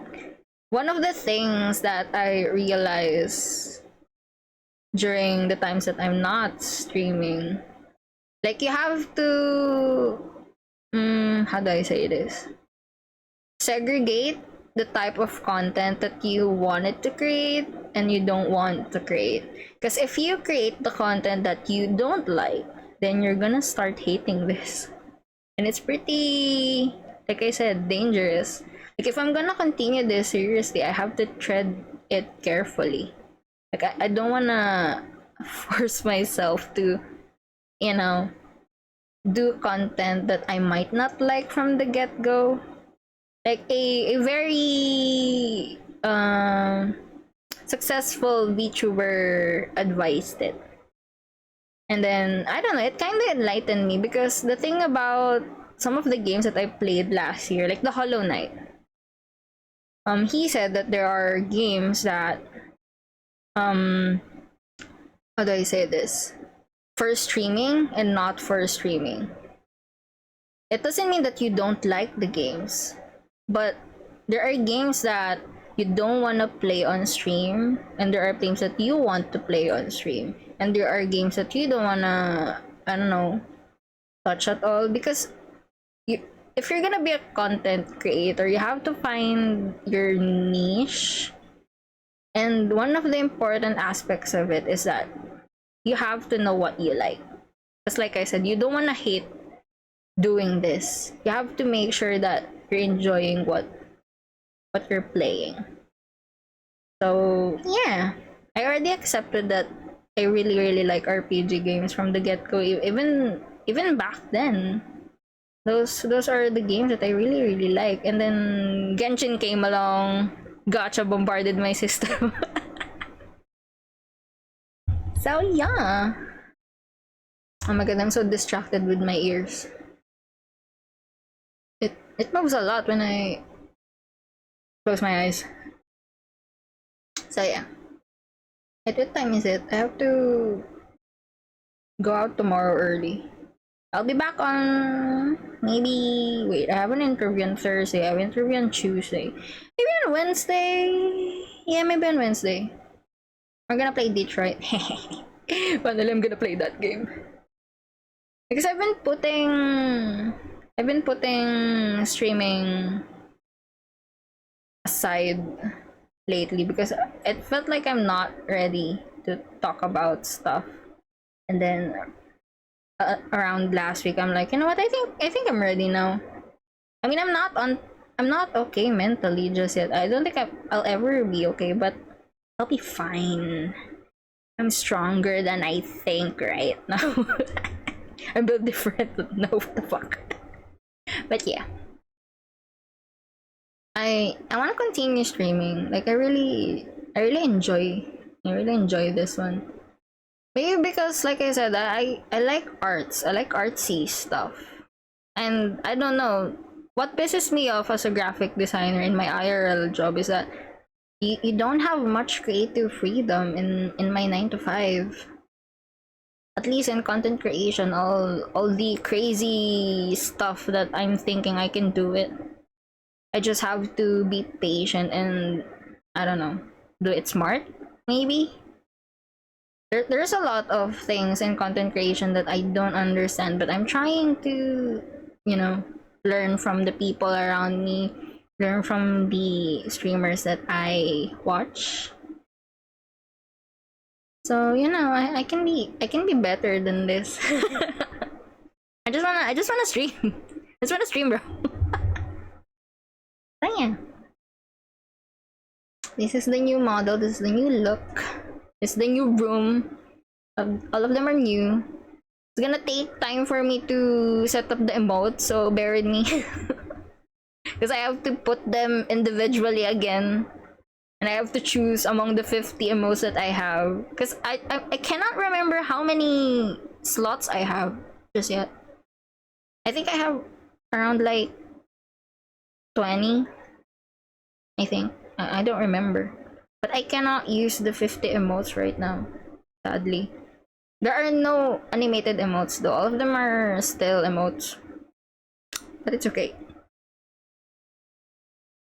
one of the things that I realize during the times that I'm not streaming, like you have to how do I say this? Segregate the type of content that you wanted to create and you don't want to create. Because if you create the content that you don't like, then you're gonna start hating this. And it's pretty, like I said, dangerous. Like if I'm gonna continue this seriously, I have to tread it carefully. Like I don't wanna force myself to, you know, do content that I might not like from the get-go. Like a very successful VTuber advised it. And then I don't know, it kind of enlightened me because the thing about some of the games that I played last year, like the Hollow Knight, he said that there are games that how do I say this? For streaming and not for streaming. It doesn't mean that you don't like the games, but there are games that you don't want to play on stream, and there are games that you want to play on stream, and there are games that you don't want to, I don't know, touch at all because you, if you're gonna be a content creator, you have to find your niche. And one of the important aspects of it is that you have to know what you like. Just like I said, you don't want to hate doing this. You have to make sure that you're enjoying what you're playing. So yeah, I already accepted that I really like RPG games from the get-go. Even back then, those are the games that I really like. And then Genshin came along, gacha bombarded my system. So yeah. Oh my god, I'm so distracted with my ears. It moves a lot when I close my eyes. So yeah. At what time is it? I have to go out tomorrow early. I'll be back on maybe wait, I have an interview on Thursday, I have an interview on Tuesday. Maybe on Wednesday. Yeah, maybe on Wednesday. We're gonna play Detroit. Finally, I'm gonna play that game. Because I've been putting streaming aside lately because it felt like I'm not ready to talk about stuff. And then around last week, I'm like, you know what? I think I'm ready now. I mean, I'm not okay mentally just yet. I don't think I'll ever be okay, but I'll be fine. I'm stronger than I think right now. I'm built different. No, what the fuck. But yeah, I want to continue streaming. Like I really enjoy this one. Maybe because, like I said, I like arts. I like artsy stuff, and I don't know what pisses me off as a graphic designer in my IRL job is that you don't have much creative freedom in my 9 to 5. At least in content creation, all the crazy stuff that I'm thinking I can do it. I just have to be patient and I don't know, do it smart, maybe. There's a lot of things in content creation that I don't understand, but I'm trying to, you know, learn from the people around me, learn from the streamers that I watch. So, you know, I can be better than this. I just wanna stream. I just wanna stream, bro. So yeah. This is the new model, this is the new look. This is the new room. All of them are new. It's gonna take time for me to set up the emotes, so bear with me. Because I have to put them individually again. And I have to choose among the 50 emotes that I have. Because I cannot remember how many slots I have just yet. I think I have around like 20. I think. I don't remember. But I cannot use the 50 emotes right now. Sadly. There are no animated emotes though. All of them are still emotes. But it's okay.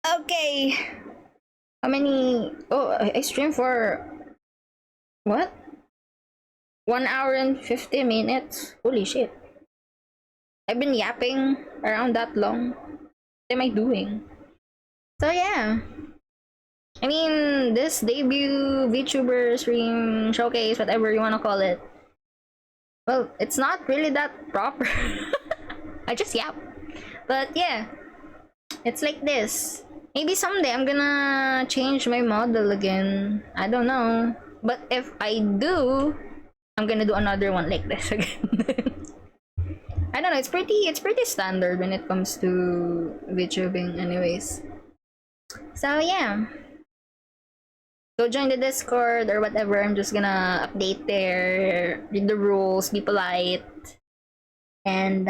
Okay. How many? Oh, I streamed for what? 1 hour and 50 minutes. Holy shit. I've been yapping around that long. What am I doing? So yeah. I mean, this debut VTuber stream showcase, whatever you wanna call it. Well, it's not really that proper. I just yap. But yeah, it's like this. Maybe someday I'm gonna change my model again. I don't know. But if I do, I'm gonna do another one like this again. I don't know, it's pretty standard when it comes to VTubing anyways. So yeah. Go join the Discord or whatever. I'm just gonna update there, read the rules, be polite. And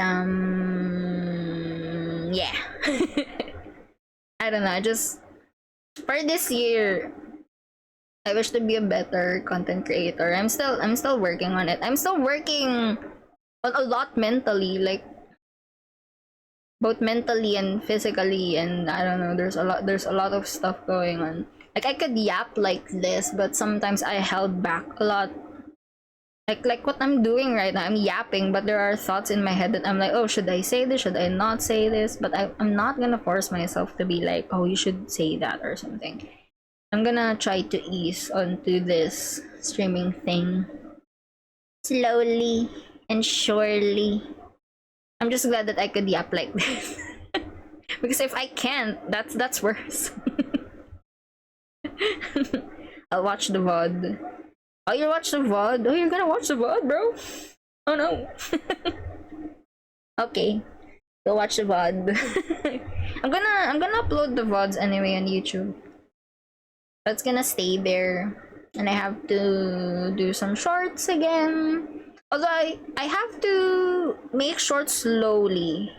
yeah. I don't know, just for this year I wish to be a better content creator. I'm still working on it. I'm still working on a lot mentally, like both mentally and physically, and I don't know, there's a lot of stuff going on. Like I could yap like this, but sometimes I held back a lot. Like what I'm doing right now, I'm yapping, but there are thoughts in my head that I'm like, oh, should I say this? Should I not say this? But I'm not gonna force myself to be like, oh, you should say that or something. I'm gonna try to ease onto this streaming thing slowly and surely. I'm just glad that I could yap like this. Because if I can't, that's worse. I'll watch the VOD. Oh, you watch the VOD? Oh, you're gonna watch the VOD, bro? Oh no. Okay. Go watch the VOD. I'm gonna upload the VODs anyway on YouTube. That's gonna stay there. And I have to do some shorts again. Although I have to make shorts slowly.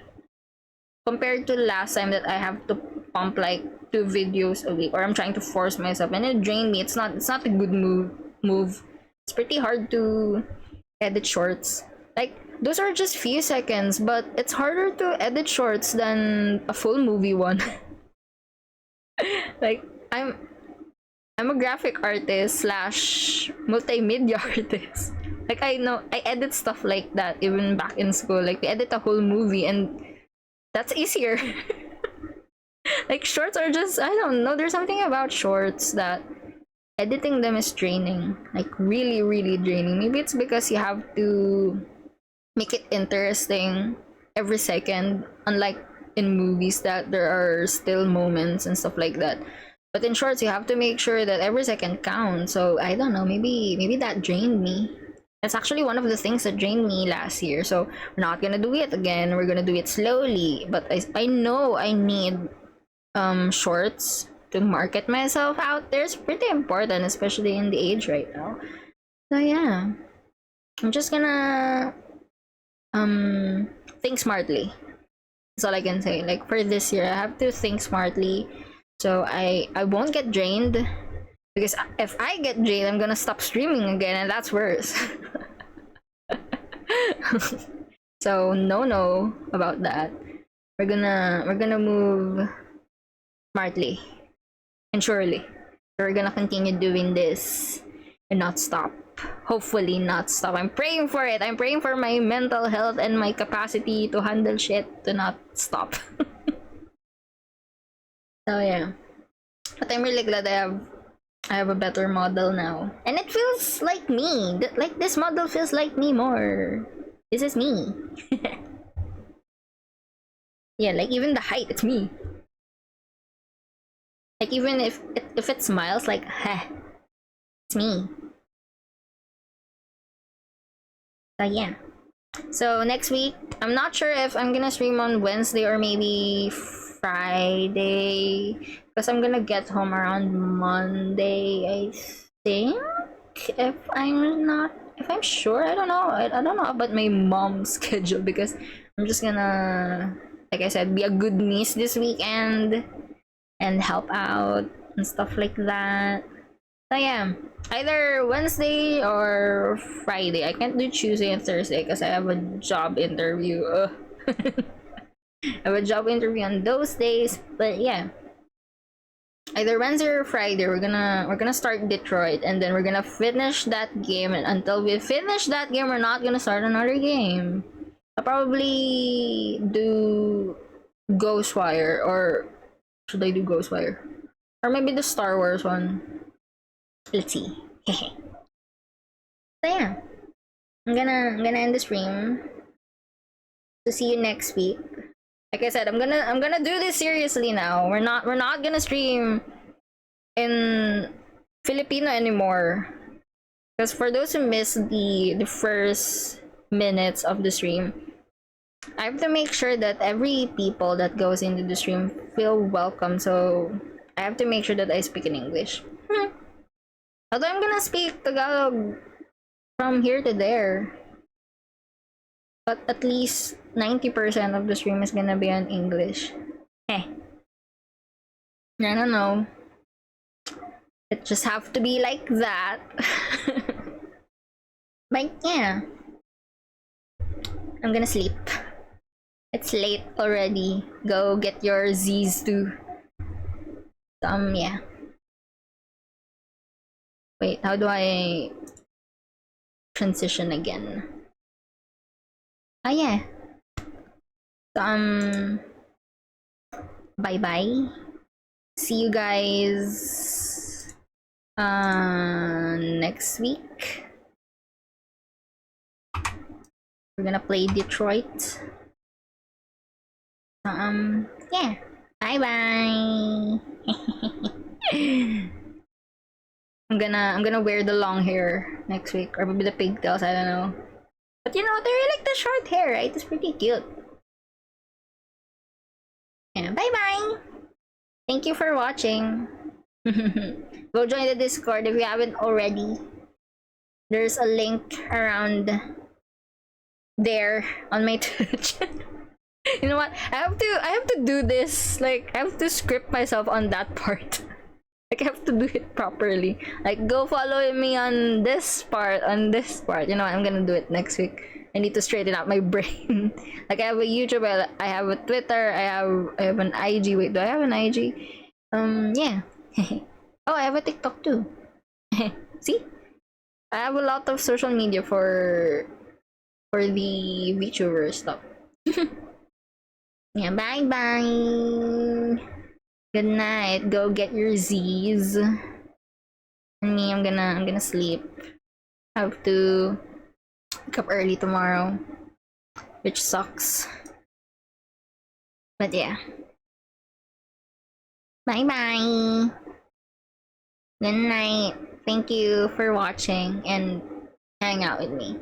Compared to last time that I have to pump like 2 videos a week, or I'm trying to force myself and it drained me. It's not a good move. It's pretty hard to edit shorts. Like those are just few seconds, but it's harder to edit shorts than a full movie one. Like I'm a graphic artist slash multimedia artist. Like I know I edit stuff like that even back in school. Like we edit a whole movie and that's easier. Like shorts are just, I don't know, there's something about shorts that editing them is draining. Like really, really draining. Maybe it's because you have to make it interesting every second, unlike in movies that there are still moments and stuff like that. But in shorts, you have to make sure that every second counts. So I don't know, maybe that drained me. That's actually one of the things that drained me last year. So we're not gonna do it again. We're gonna do it slowly. But I know I need shorts to market myself out there. It's pretty important, especially in the age right now. So yeah, I'm just gonna think smartly. That's all I can say. Like for this year, I have to think smartly, so I won't get drained. Because if I get drained, I'm gonna stop streaming again, and that's worse. So no about that. We're gonna move smartly and surely. We're gonna continue doing this and not stop. Hopefully not stop. I'm praying for it. I'm praying for my mental health and my capacity to handle shit to not stop. So yeah. But I'm really glad I have a better model now. And it feels like me. Like this model feels like me more. This is me. Yeah, like even the height, it's me. Like even if it smiles, like, heh, it's me. So yeah. So next week, I'm not sure if I'm gonna stream on Wednesday or maybe Friday, because I'm gonna get home around Monday, I think. If I'm sure, I don't know. I don't know about my mom's schedule, because I'm just gonna, like I said, be a good niece this weekend and help out and stuff like that. So yeah, either Wednesday or Friday. I can't do Tuesday and Thursday because I have a job interview. I have a job interview on those days. But yeah, either Wednesday or Friday, we're gonna start Detroit, and then we're gonna finish that game. And until we finish that game, we're not gonna start another game. I'll probably do Ghostwire, or should I do Ghostwire? Or maybe the Star Wars one. Let's see. So yeah, I'm gonna end the stream. To see you next week. Like I said, I'm gonna do this seriously now. We're not gonna stream in Filipino anymore. Because for those who missed the first minutes of the stream, I have to make sure that every people that goes into the stream feel welcome. So I have to make sure that I speak in English. Although I'm gonna speak Tagalog from here to there, but at least 90% of the stream is gonna be on English. Eh, I don't know. It just have to be like that. But yeah, I'm gonna sleep. It's late already. Go get your Z's too. Yeah. Wait, how do I transition again? Ah, yeah. Bye bye. See you guys next week. We're gonna play Detroit. Yeah. Bye bye. I'm gonna wear the long hair next week, or maybe the pigtails, I don't know. But you know, they really like the short hair, right? It's pretty cute. Yeah, bye bye. Thank you for watching. Go join the Discord if you haven't already. There's a link around there on my Twitch. You know what? I have to do this. Like, I have to script myself on that part. Like, I have to do it properly. Like, go follow me on this part, You know what? I'm gonna do it next week. I need to straighten out my brain. Like, I have a YouTube, I have a Twitter, I have an IG. Wait, do I have an IG? Yeah. Oh, I have a TikTok too. See? I have a lot of social media for the VTuber stuff. Yeah, bye bye. Good night. Go get your Z's. And me, I'm gonna sleep. I have to wake up early tomorrow, which sucks. But yeah. Bye bye. Good night. Thank you for watching and hang out with me.